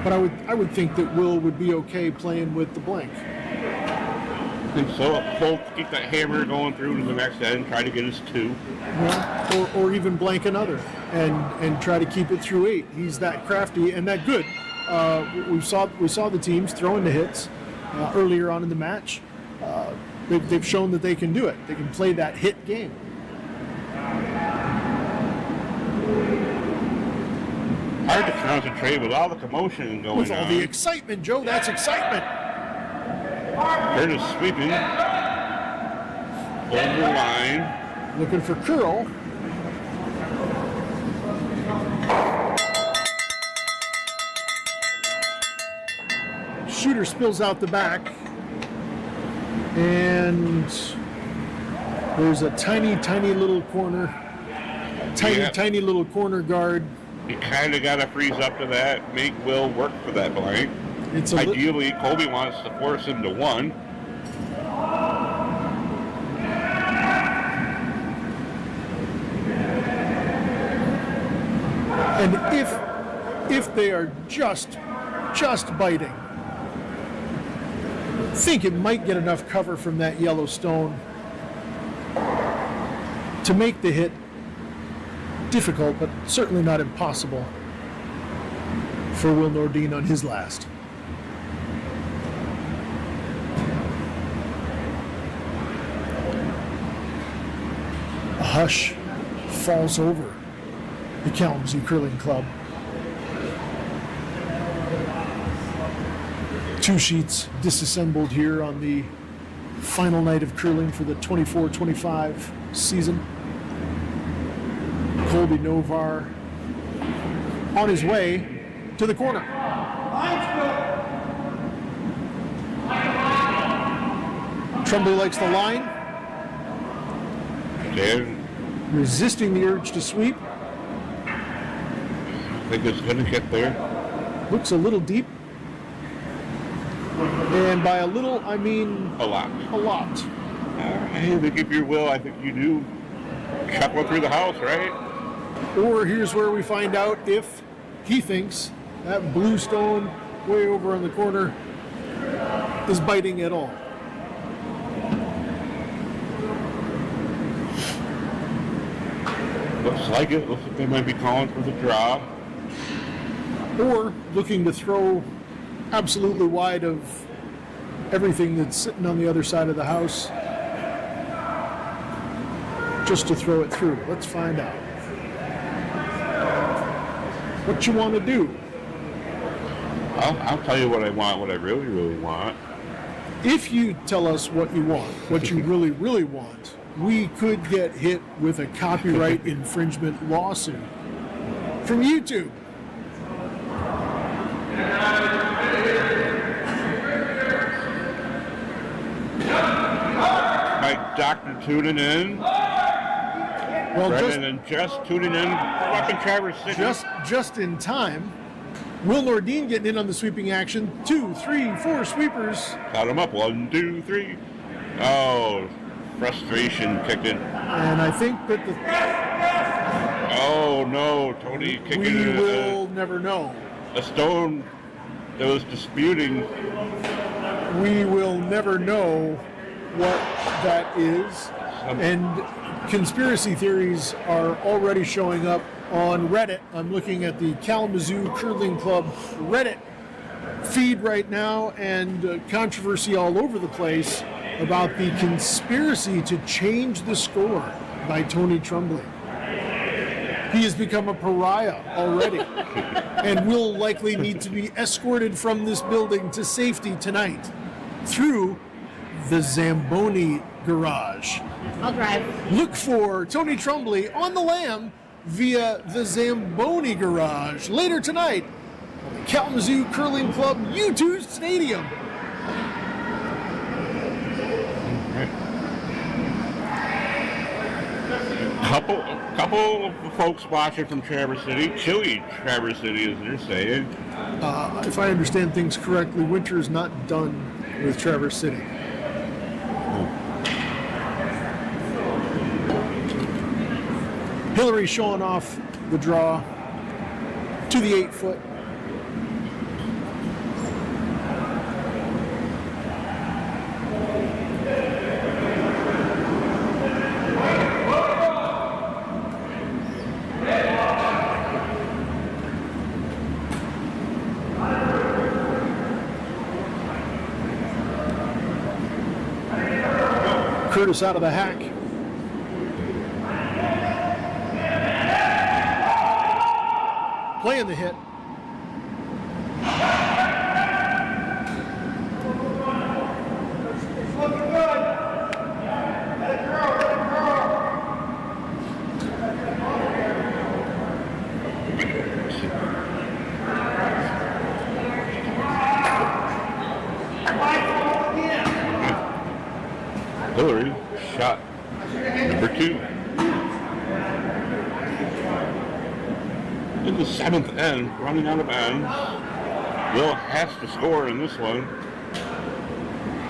But I would think that Will would be okay playing with the blank. I think so. Both keep that hammer going through to the next end, try to get us two. Yeah, or even blank another and try to keep it through 8. He's that crafty and that good. We saw the teams throwing the hits earlier on in the match. They've shown that they can do it. They can play that hit game. Hard to concentrate with all the commotion going With all on. the excitement, Joe, that's excitement. They're just sweeping over the line. Looking for curl. Shooter spills out the back. And there's a tiny, tiny little corner. Tiny little corner guard. You kind of got to freeze up to that, make Will work for that blank. It's Ideally, Colby wants to force him to one. And if they are just biting, I think it might get enough cover from that yellow stone to make the hit difficult, but certainly not impossible for Will Nordin on his last. A hush falls over the Kalamazoo Curling Club. 2 sheets disassembled here on the final night of curling for the 24-25 season. Colby Novar on his way to the corner. Tremblay likes the line. Dan, Resisting the urge to sweep. I think it's going to get there. Looks a little deep. And by a little, I mean A lot. a lot. I think if you will, I think you do chuck one through the house, right? Or here's where we find out if he thinks that blue stone way over in the corner is biting at all. Looks like it. Looks like they might be calling for the draw. Or looking to throw absolutely wide of everything that's sitting on the other side of the house, just to throw it through. Let's find out. What you want to do? I'll tell you what I want, what I really, really want. If you tell us what you want, what you really, really want, we could get hit with a copyright infringement lawsuit from YouTube. My doctor tuning in. Well, Brendan and Jess tuning in. Fucking Traverse City. just in time. Will Nordine getting in on the sweeping action. 2, 3, 4 sweepers. Count them up. 1, 2, 3. Oh, frustration kicked in. And I think that Oh no, Tony kicking we in will never know. a stone that was disputing. We will never know what that is. And conspiracy theories are already showing up on Reddit. I'm looking at the Kalamazoo Curling Club Reddit feed right now, and controversy all over the place about the conspiracy to change the score by Tony Trumbley. He has become a pariah already and will likely need to be escorted from this building to safety tonight through the Zamboni garage. I'll drive. Look for Tony Trumbley on the lam via the Zamboni garage later tonight at the Kalamazoo Curling Club U2 Stadium. Couple of folks watching from Traverse City, chilly Traverse City, as they're saying. If I understand things correctly, winter is not done with Traverse City. Hillary showing off the draw to the 8-foot. Curtis out of the hack. Playing the hit. Hillary shot number 2. In the 7th end, running out of ends. Will has to score in this one.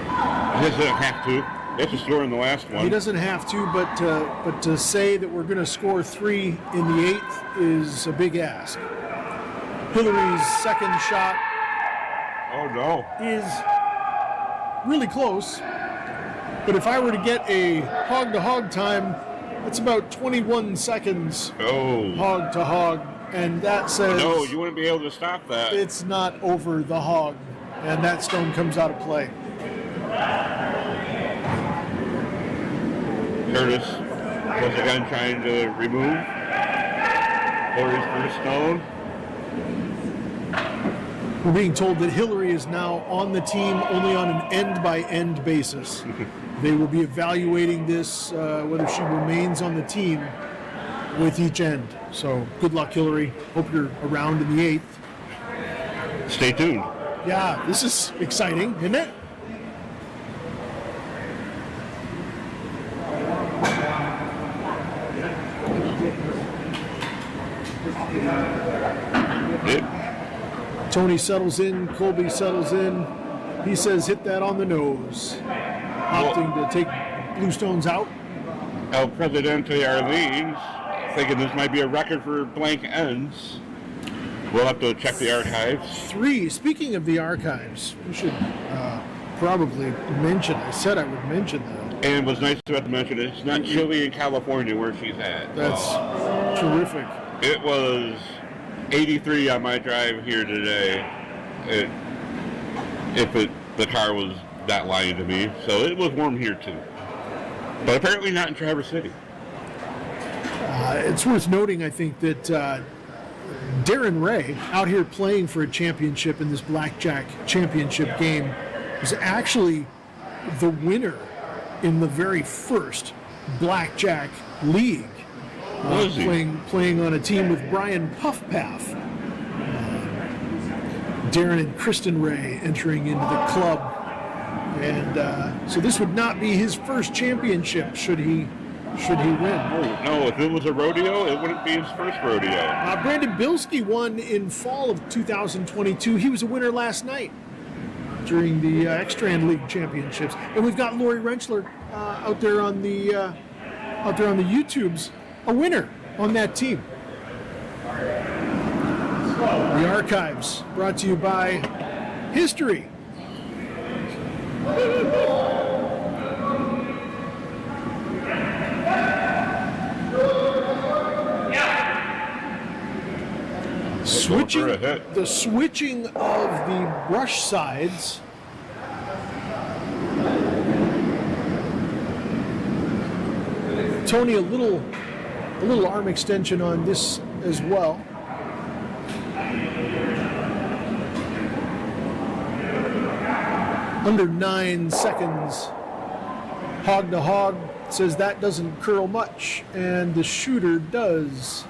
He doesn't have to. He has to score in the last one. He doesn't have to, but to say that we're going to score 3 in the 8th is a big ask. Hillary's second shot Oh no. is really close. But if I were to get a hog-to-hog time, it's about 21 seconds Oh. hog to hog, and that says No, you wouldn't be able to stop that. it's not over the hog, and that stone comes out of play. Curtis was again trying to remove Hillary's first stone. We're being told that Hillary is now on the team only on an end-by-end basis. They will be evaluating this, whether she remains on the team with each end. So good luck, Hillary. Hope you're around in the 8th. Stay tuned. Yeah, this is exciting, isn't it? Yep. Tony settles in, Colby settles in. He says hit that on the nose. Opting to take blue stones out. El Presidente Arlene's thinking this might be a record for blank ends. We'll have to check the archives. 3. Speaking of the archives, we should probably mention, I said I would mention that. And it was nice to have to mention it's not chilly in California where she's at. That's Terrific. It was 83 on my drive here today. The car was that lying to me, so it was warm here too. But apparently not in Traverse City. It's worth noting, I think, that Darren Ray, out here playing for a championship in this blackjack championship game, was actually the winner in the very first blackjack league. Was he? Playing on a team with Brian Puffpath. Darren and Kristen Ray entering into the club. And so this would not be his first championship should he win. Oh, no, if it was a rodeo, it wouldn't be his first rodeo. Brandon Bilski won in fall of 2022. He was a winner last night during the X-Strand League Championships. And we've got Lori Rentschler out there on the YouTubes, a winner on that team. The Archives, brought to you by History. The switching of the brush sides. Tony, a little arm extension on this as well. Under 9 seconds. Hog to Hog says that doesn't curl much, and the shooter does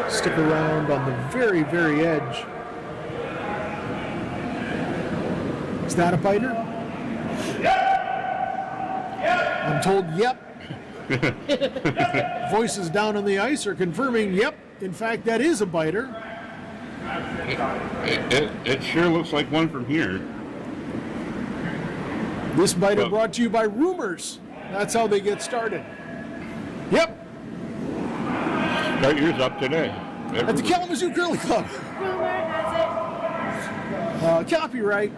stick around on the very, very edge. Is that a biter? I'm told, yep. Voices down on the ice are confirming, yep, in fact, that is a biter. It sure looks like one from here. This biter brought to you by Rumors. That's how they get started. Yep. Start yours up today. At the Kalamazoo Curling Club. Rumor has it. Copyright.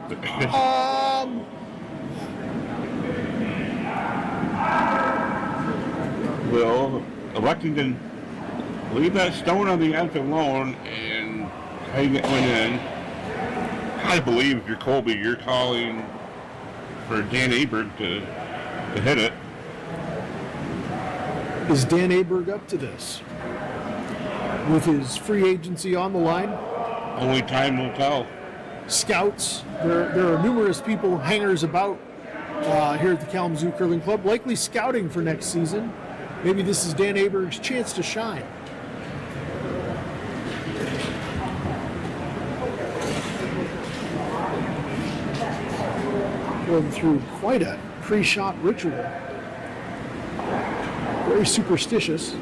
Will Lexington leave that stone on the edge alone and hang it one in? I believe if you're Colby, you're calling for Dan Aberg to hit it. Is Dan Aberg up to this? With his free agency on the line? Only time will tell. Scouts. There are numerous people, hangers about here at the Kalamazoo Curling Club, likely scouting for next season. Maybe this is Dan Aberg's chance to shine. Going through quite a pre-shot ritual. Very superstitious.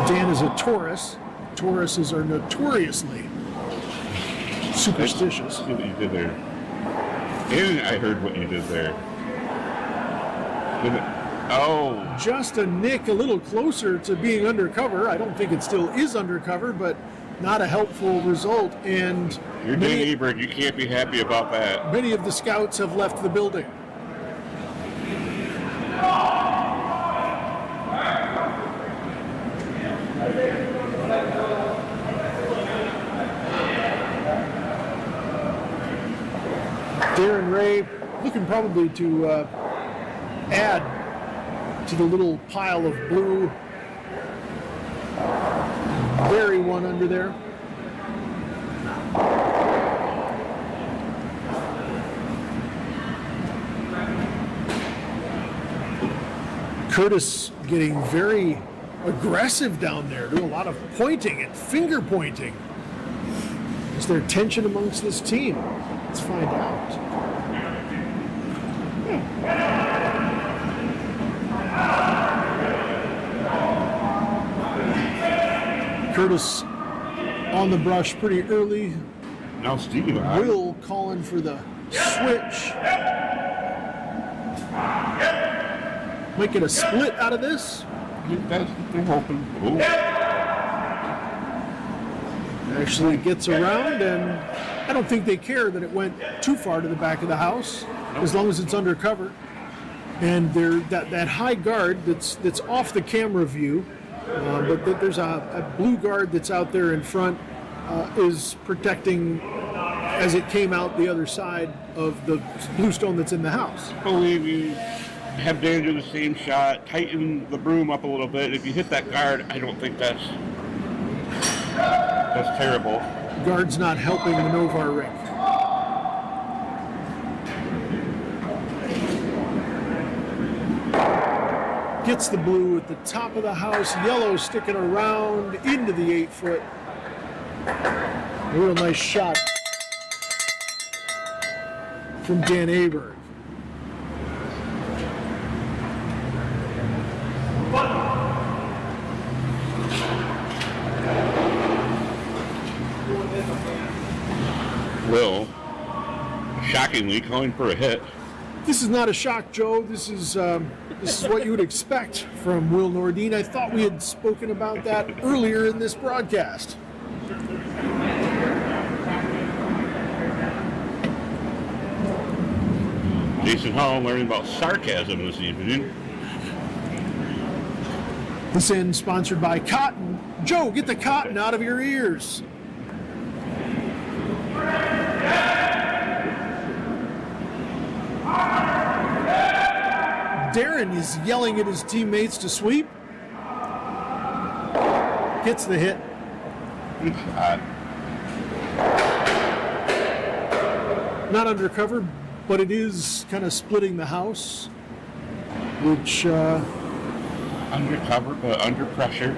Dan is a Taurus. Tauruses are notoriously superstitious. See what you did there. And I heard what you did there. Oh. Just a nick a little closer to being undercover. I don't think it still is undercover, but not a helpful result. And You're Dan Aberg. You can't be happy about that. many of the scouts have left the building. Darren Ray looking probably to add to the little pile of blue. Bury one under there. Curtis getting very aggressive down there, doing a lot of pointing and finger pointing. Is there tension amongst this team? Let's find out. Curtis on the brush pretty early. Now Steve, Will calling for the switch. Might get a split out of this. that's what they're hoping. Ooh. Actually gets around, and I don't think they care that it went too far to the back of the house, as long as it's undercover. and that high guard that's off the camera view, but there's a blue guard that's out there in front is protecting as it came out the other side of the bluestone that's in the house. I believe you have Dan do the same shot, tighten the broom up a little bit. If you hit that guard, I don't think that's terrible. Guard's not helping the Novar Rick. Gets the blue at the top of the house, yellow sticking around into the 8-foot. A real nice shot from Dan Aberg. Will, shockingly, calling for a hit. This is not a shock, Joe. This is what you would expect from Will Nordin. I thought we had spoken about that earlier in this broadcast. Jason Hall learning about sarcasm this evening. This end sponsored by Cotton. Joe, get the cotton out of your ears. Darren is yelling at his teammates to sweep. Gets the hit. Not undercover, but it is kind of splitting the house, which Undercover, but under pressure.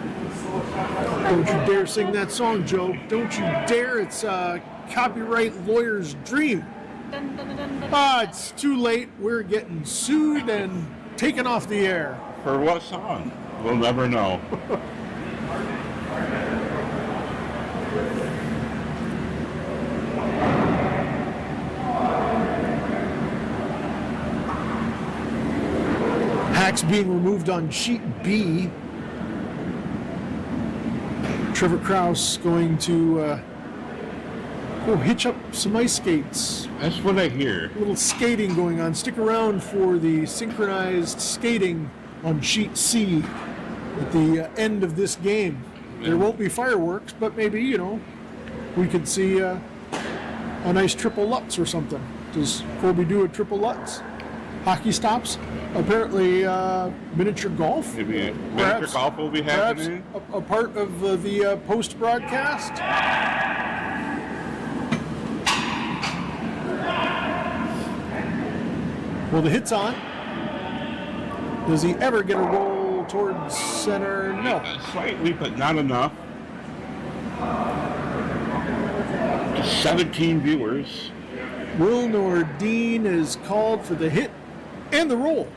don't you dare sing that song, Joe. Don't you dare. It's a copyright lawyer's dream. Dun, dun, dun, dun, dun. Ah, it's too late. We're getting sued and taken off the air. For what song? We'll never know. Hacks being removed on sheet B. Trevor Krause going to hitch up some ice skates. That's what I hear. A little skating going on. Stick around for the synchronized skating on sheet C at the end of this game. There won't be fireworks, but maybe, we could see a nice triple Lutz or something. Does Colby do a triple Lutz? Hockey stops? Apparently, miniature golf? Maybe miniature golf will be Perhaps happening. a part of the post-broadcast? Well, the hit's on. Does he ever get a roll towards center? No. Slightly, but not enough. 17 viewers. Will Nordin is called for the hit and the roll.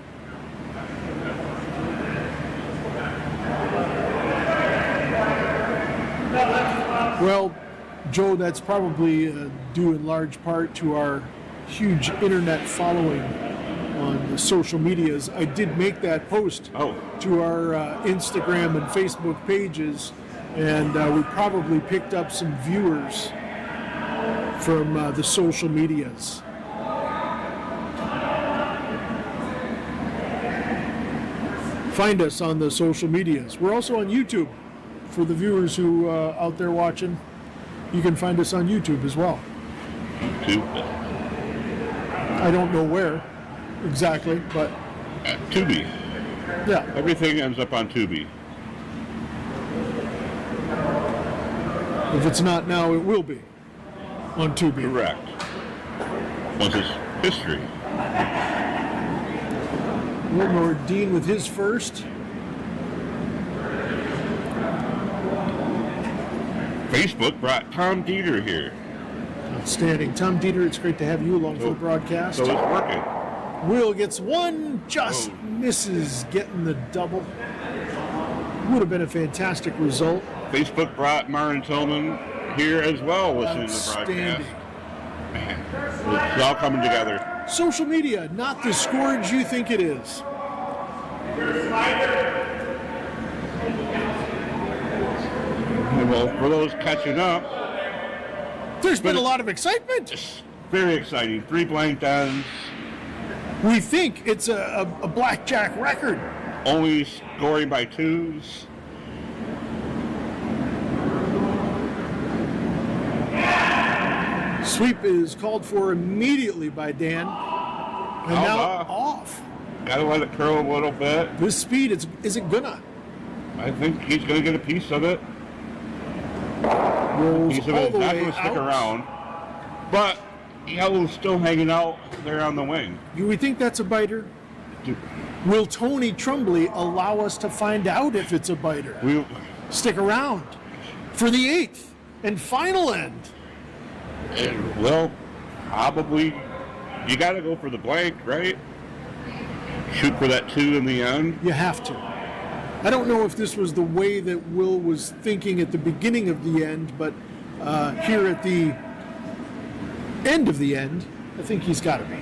Well, Joe, that's probably due in large part to our huge internet following on the social medias. I did make that post to our Instagram and Facebook pages, and we probably picked up some viewers from the social medias. Find us on the social medias. We're also on YouTube. For the viewers who out there watching, you can find us on YouTube as well. I don't know where exactly, but Tubi. yeah. Everything ends up on Tubi. If it's not now, it will be on Tubi. Correct. Once it's history. Will Nordin with his first. Facebook brought Tom Dieter here. Outstanding. Tom Dieter, it's great to have you along for the broadcast. So it's working. Will gets one, just misses getting the double. Would have been a fantastic result. Facebook brought Marin Tillman here as well, listening to the Outstanding. broadcast. Man, it's all coming together. Social media, not the scourge you think it is. Well, for those catching up, There's been a lot of excitement. very exciting. 3 blank ends. We think it's a blackjack record. Only scoring by twos. Sweep is called for immediately by Dan. And now off. Gotta let it curl a little bit. This speed, is it gonna? I think he's gonna get a piece of it. Rolls Piece of all it. the Not way gonna stick out. around. But Yellow's still hanging out there on the wing. Do we think that's a biter? Will Tony Trumbley allow us to find out if it's a biter? We Stick around for the 8th and final end. well, probably you gotta go for the blank, right? Shoot for that 2 in the end. You have to. I don't know if this was the way that Will was thinking at the beginning of the end, but here at the end of the end, I think he's got to be.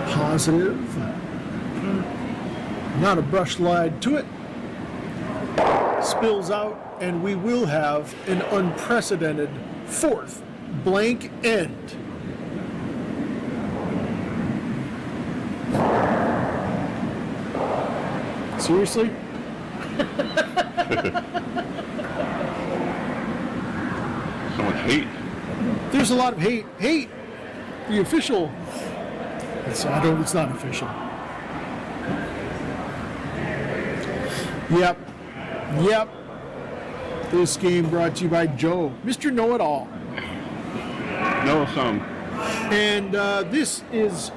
Positive. Not a brush slide to it. Spills out, and we will have an unprecedented 4th blank end. Seriously? So much hate. There's a lot of hate. Hate. The official. It's not official. Yep. This game brought to you by Joe, Mr. Know-It-All. No, some. And this is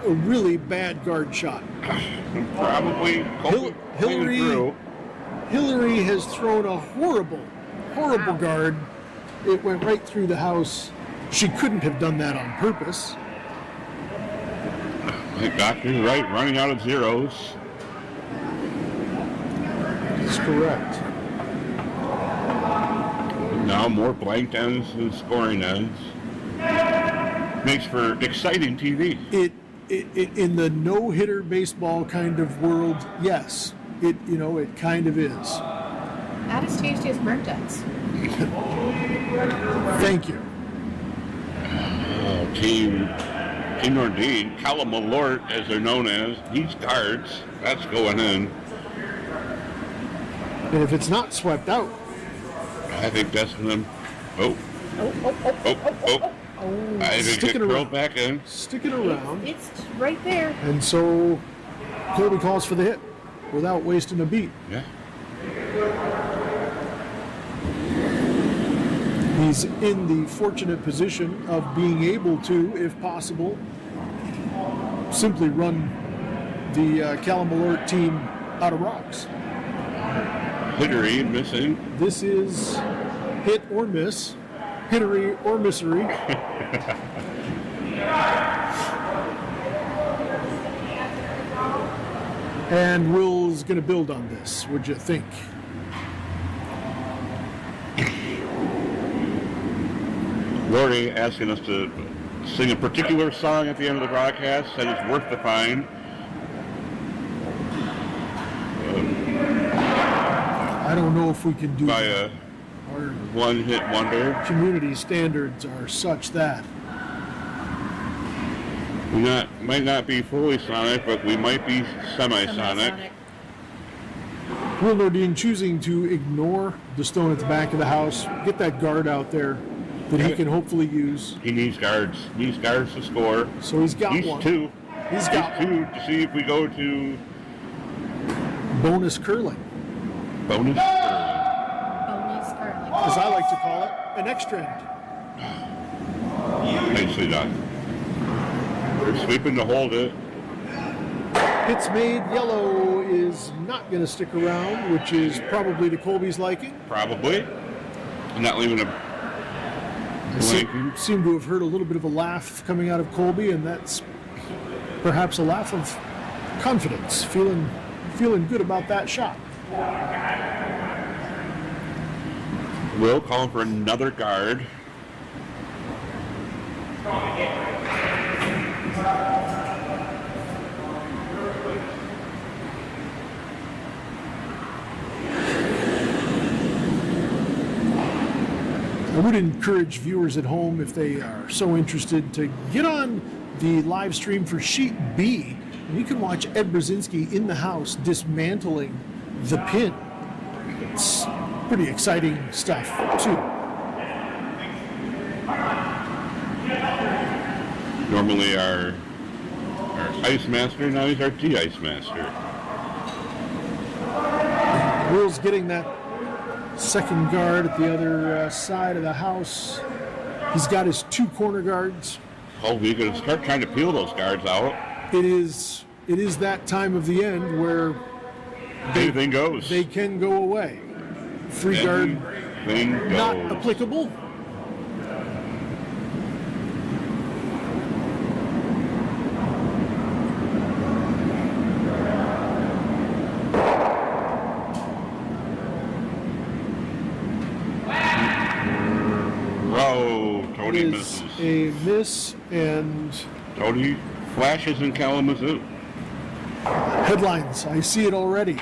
a really bad guard shot. Probably Hillary- through. Hillary has thrown a horrible guard. It went right through the house. She couldn't have done that on purpose. I think Doctor's right, running out of zeros. That's correct. Now more blank ends and scoring ends. Makes for exciting TV. It in the no-hitter baseball kind of world, yes. It kind of is. Not as tasty as burnt ends. Thank you. Team Nordine, Callum Malort, as they're known as, these cards, that's going in. And if it's not swept out, I think that's them. Oh. I think Sticking it curled around. back in. sticking around. It's right there. And so Colby calls for the hit without wasting a beat. Yeah. He's in the fortunate position of being able to, if possible, simply run the Callum Malort team out of rocks. Hickory missing. This is hit or miss, hittery or missery. And Will's going to build on this, would you think? Lori asking us to sing a particular song at the end of the broadcast, said it's worth the find. I don't know if we can do By that. a Our one-hit wonder. community standards are such that. We might not be fully sonic, but we might be semi-sonic. Will Nordine choosing to ignore the stone at the back of the house, get that guard out there that he can hopefully use. He needs guards. Needs guards to score. So he's got Needs one. two. He's got Needs two to see if we go to bonus curling, bonus. Bonus curling. as I like to call it, an extra end. Nicely done. They're sweeping to hold it. Hits made. Yellow is not going to stick around, which is probably to Colby's liking. Probably. Not leaving a blank. Seem to have heard a little bit of a laugh coming out of Colby, and that's perhaps a laugh of confidence, feeling good about that shot. Will calling for another guard. I would encourage viewers at home, if they are so interested, to get on the live stream for Sheet B. And you can watch Ed Brzezinski in the house dismantling the pin. It's pretty exciting stuff, too. Normally our Ice Master, now he's our De-Ice Master. Will's getting that second guard at the other side of the house. He's got his 2 corner guards. Oh, we could start trying to peel those guards out. It is that time of the end where Anything goes. they can go away. Free guard Anything goes. not applicable. Oh, Tony Is misses. a miss, and Tony flashes in Kalamazoo. headlines. I see it already.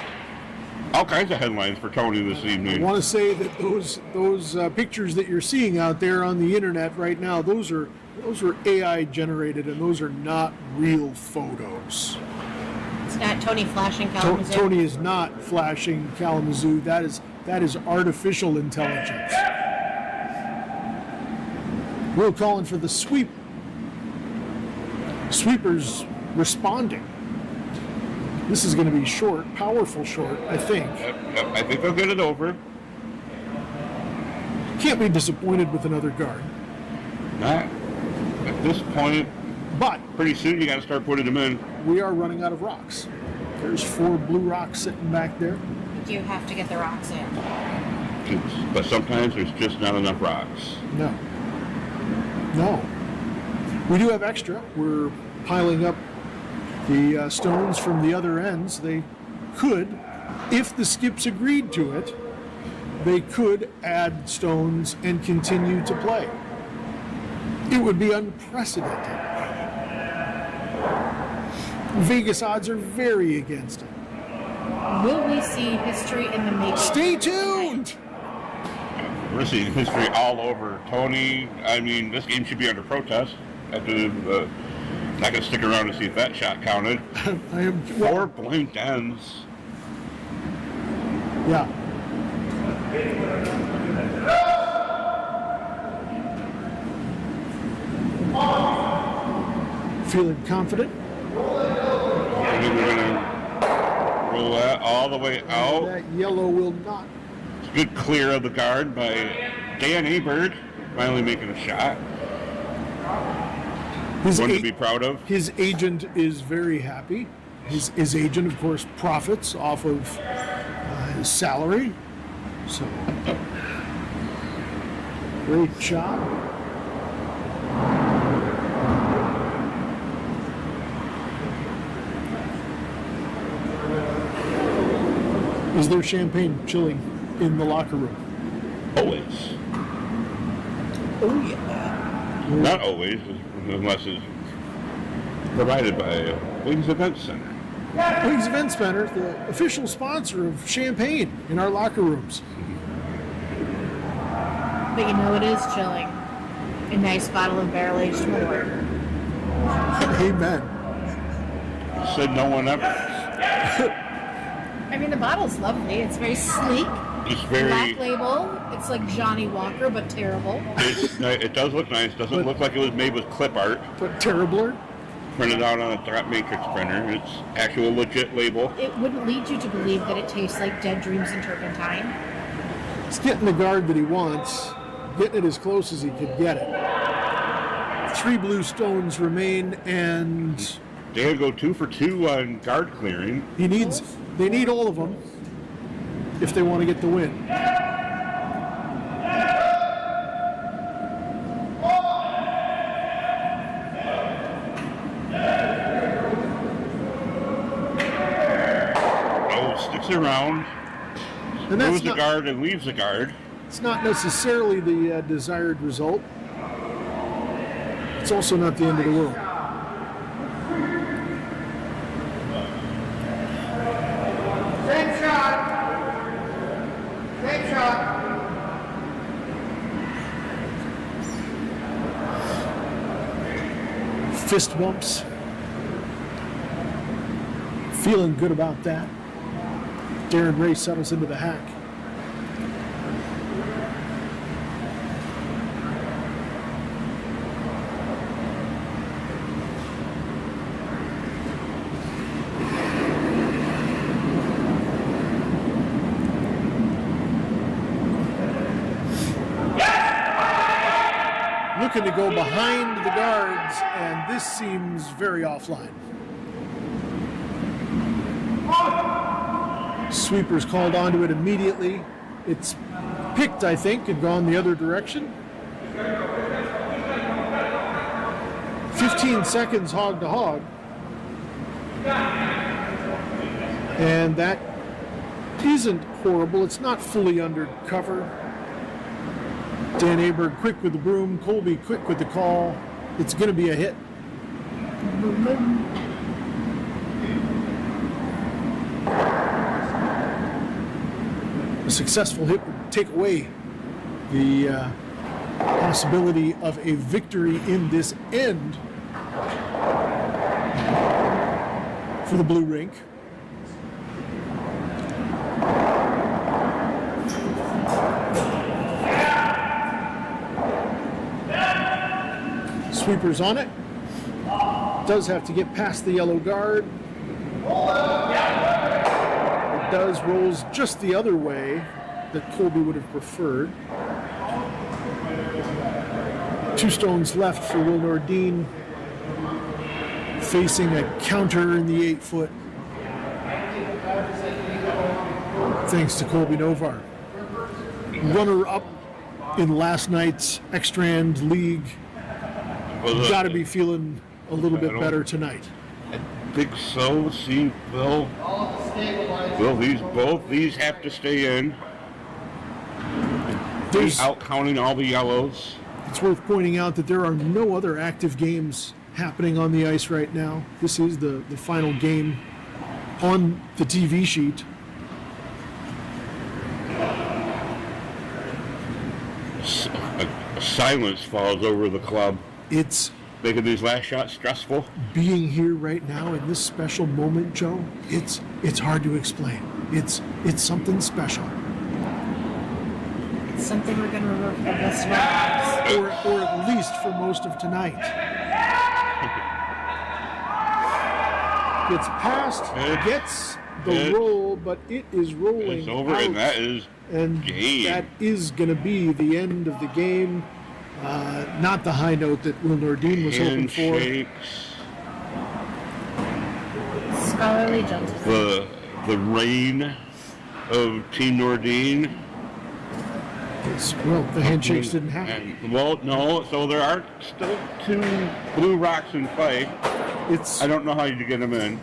All kinds of headlines for Tony this I evening. want to say that those pictures that you're seeing out there on the internet right now, those are AI generated, and those are not real photos. It's not Tony flashing Kalamazoo. Tony is not flashing Kalamazoo. That is artificial intelligence. Will calling for the sweep. Sweepers responding. This is going to be short, powerful short, I think. Yep, I think they'll get it over. Can't be disappointed with another guard. Not at this point. But Pretty soon you got to start putting them in. we are running out of rocks. There's 4 blue rocks sitting back there. You do have to get the rocks in. But sometimes there's just not enough rocks. No. We do have extra. We're piling up the stones from the other ends. They could, if the skips agreed to it, they could add stones and continue to play. It would be unprecedented. Vegas odds are very against it. Will we see history in the making? Stay tuned! We're seeing history all over. Tony, I mean, this game should be under protest. Not going to stick around to see if that shot counted. I am 4 blanked ends. Yeah. Feeling confident? I think we're going to roll that all the way out. That yellow will not. Good clear of the guard by Dan Abert, finally making a shot. One to be proud of. His agent is very happy. His agent, of course, profits off of his salary. So, great job. Is there champagne chilling in the locker room? Always. Oh yeah. Not always, unless it's provided by Wings Event Center. Wings Event Center, the official sponsor of champagne in our locker rooms. But you know it is chilling. A nice bottle of barrel-aged Malort. Amen. Said no one ever. I mean, the bottle's lovely. It's very sleek. It's very. Black label. It's like Johnny Walker, but terrible. It does look nice. Doesn't look like it was made with clip art. But terribler. Printed out on a dot matrix printer. It's actual legit label. It wouldn't lead you to believe that it tastes like Dead Dreams and Turpentine. He's getting the guard that he wants, getting it as close as he could get it. 3 blue stones remain, and They would go 2 for 2 on guard clearing. they need all of them if they want to get the win. Oh, sticks around. And that's Moves the not, guard and leaves the guard. it's not necessarily the desired result. It's also not the end of the world. fist bumps. Feeling good about that. Darren Ray settles into the hack. Looking to go behind the guards, and this seems very offline. Sweeper's called onto it immediately. It's picked, I think, and gone the other direction. 15 seconds hog to hog. And that isn't horrible. It's not fully under cover. Dan Aberg quick with the broom, Colby quick with the call. It's going to be a hit. A successful hit would take away the possibility of a victory in this end for the Blue Rink. Sweeper's on it. Does have to get past the yellow guard. It does, rolls just the other way that Colby would have preferred. 2 stones left for Will Nordin, facing a counter in the 8-foot. Thanks to Colby Novar. Runner-up in last night's X-Strand League. Got to be feeling a little bit better tonight. I think so. See, Will, both these have to stay in. There's, Out counting all the yellows. it's worth pointing out that there are no other active games happening on the ice right now. This is the final game on the TV sheet. A silence falls over the club, It's making these last shots stressful. being here right now in this special moment, Joe. It's hard to explain. It's something special, It's something we're going to remember for the rest of our lives. or at least for most of tonight. Gets past, gets the roll, but it is rolling It's over, out. and that is And game. that is going to be the end of the game. Not the high note that Will Nordin was hoping for. handshakes. Scholarly gentlemen. The reign of Team Nordin. Well, the handshakes didn't happen. And, well, no, so there are still 2 Blue Rocks in play. It's I don't know how you get them in.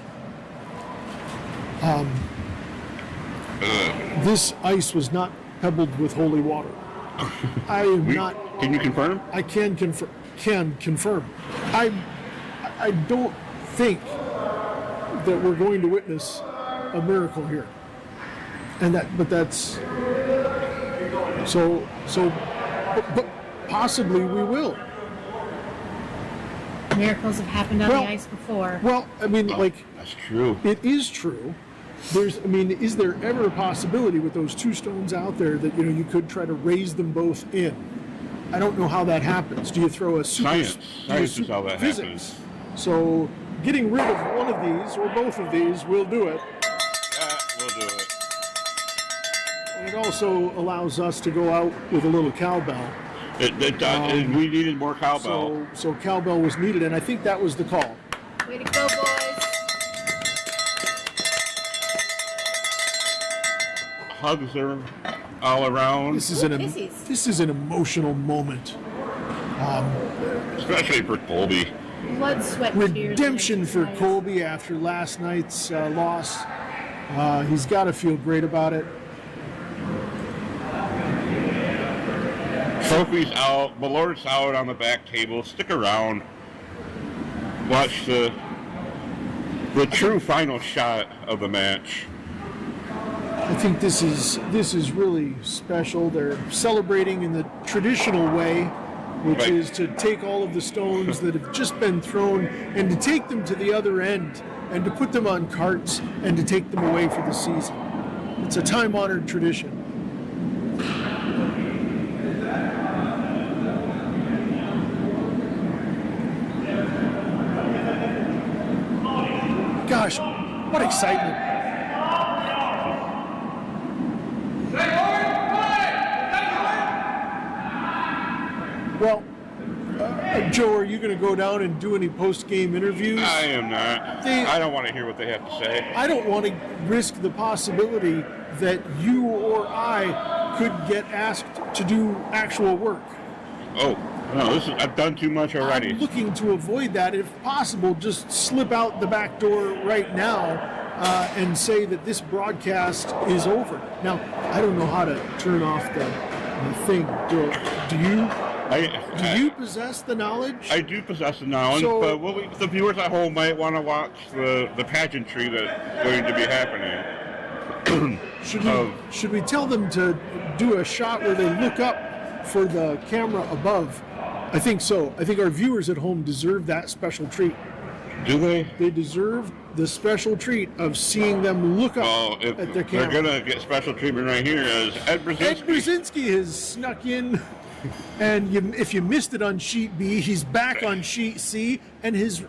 this ice was not pebbled with holy water. I am not. Can you confirm? I can confirm. I don't think that we're going to witness a miracle here, but that's so. But possibly we will. Miracles have happened on Well- the ice before. Well, I mean, like, That's true. it is true. Is there ever a possibility with those 2 stones out there that you could try to raise them both in? I don't know how that happens. Do you throw a super Science. do you Science is how that physics? happens. So getting rid of one of these or both of these will do it. Yeah, we'll do it. And it also allows us to go out with a little cowbell. It does, and we needed more cowbell. So cowbell was needed, and I think that was the call. Way to go, boys. Hugs are all around, This is an Kisses. this is an emotional moment. especially for Colby. Blood, sweat, tears. and Redemption for exercise. Colby after last night's loss. He's got to feel great about it. Trophies out, Malort's out on the back table. Stick around. Watch the true final shot of the match. I think this is really special. They're celebrating in the traditional way which Right. is to take all of the stones that have just been thrown and to take them to the other end and to put them on carts and to take them away for the season. It's a time-honored tradition. Gosh, what excitement. Well, Joe, are you going to go down and do any post-game interviews? I am not. I don't want to hear what they have to say. I don't want to risk the possibility that you or I could get asked to do actual work. Oh, no, I've done too much already. I'm looking to avoid that. If possible, just slip out the back door right now and say that this broadcast is over. Now, I don't know how to turn off the thing. Do you? Do you possess the knowledge? I do possess the knowledge, So- but the viewers at home might want to watch the pageantry that's going to be happening. Should we tell them to do a shot where they look up for the camera above? I think so. I think our viewers at home deserve that special treat. Do they? They deserve the special treat of seeing them look up Well, if at their they're camera. going to get special treatment right here as Ed Brzezinski. Ed Brzezinski has snuck in, and if you missed it on sheet B, he's back on sheet C, and his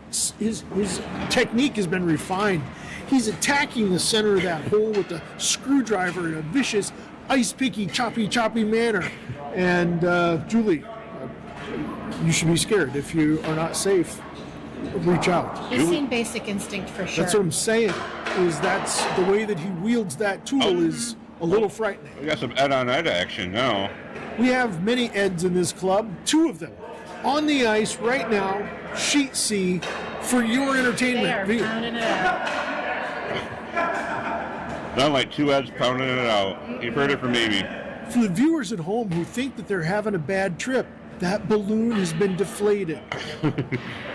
technique has been refined. He's attacking the center of that hole with a screwdriver in a vicious, ice-picky, choppy manner. And Julie, you should be scared. If you are not safe, reach out. He's seen Basic Instinct for sure. That's what I'm saying. Is that's the way that he wields that tool is a little frightening. We got some Ed on Ed action now. We have many Eds in this club, 2 of them, on the ice right now, sheet C, for your They entertainment. are pounding it out. Not like 2 Eds pounding it out. You've heard it from Amy. For the viewers at home who think that they're having a bad trip, that balloon has been deflated.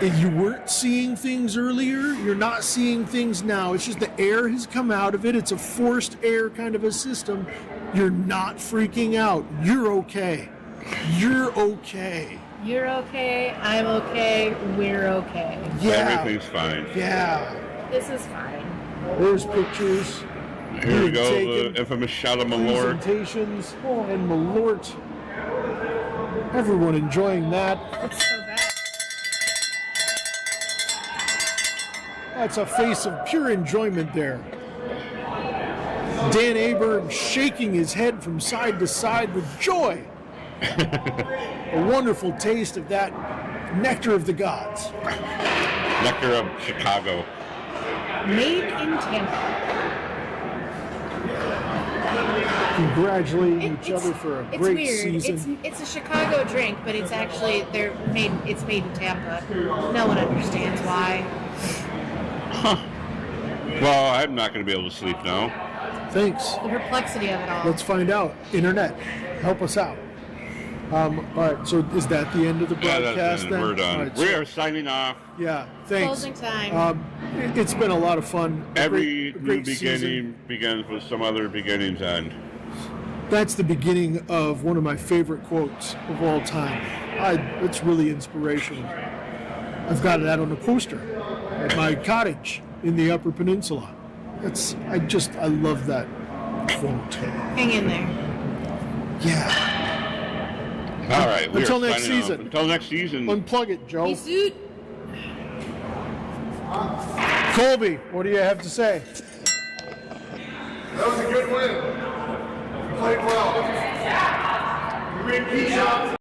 If you weren't seeing things earlier, you're not seeing things now. It's just the air has come out of it. It's a forced air kind of a system. You're not freaking out. You're okay. You're okay. You're okay. I'm okay. We're okay. Yeah. Everything's fine. Yeah. This is fine. There's pictures. Here we You've go, taken the infamous shot of Malort. Presentations and Malort. Everyone enjoying that. It's so bad. That's a face of pure enjoyment there. Dan Aber shaking his head from side to side with joy. A wonderful taste of that nectar of the gods. Nectar of Chicago. Made in Tampa. Congratulating each other for a it's great weird. season. It's a Chicago drink, but it's actually it's made in Tampa. No one understands why. Well, I'm not going to be able to sleep now. Thanks. The perplexity of it all. Let's find out. Internet, help us out. All right, so is that the end of the Yeah, broadcast then? we're All done. right, We so- are signing off. Yeah, thanks. Closing time. It's been a lot of fun. A Every great new season. beginning begins with some other beginning's end. That's the beginning of one of my favorite quotes of all time. It's really inspirational. I've got that on a poster at my cottage in the Upper Peninsula. I love that quote. Hang in there. Yeah. All right. we are Until next signing off. season. Until next season. Unplug it, Joe. Peace out. Colby, what do you have to say? That was a good win. You played well. You made key shots.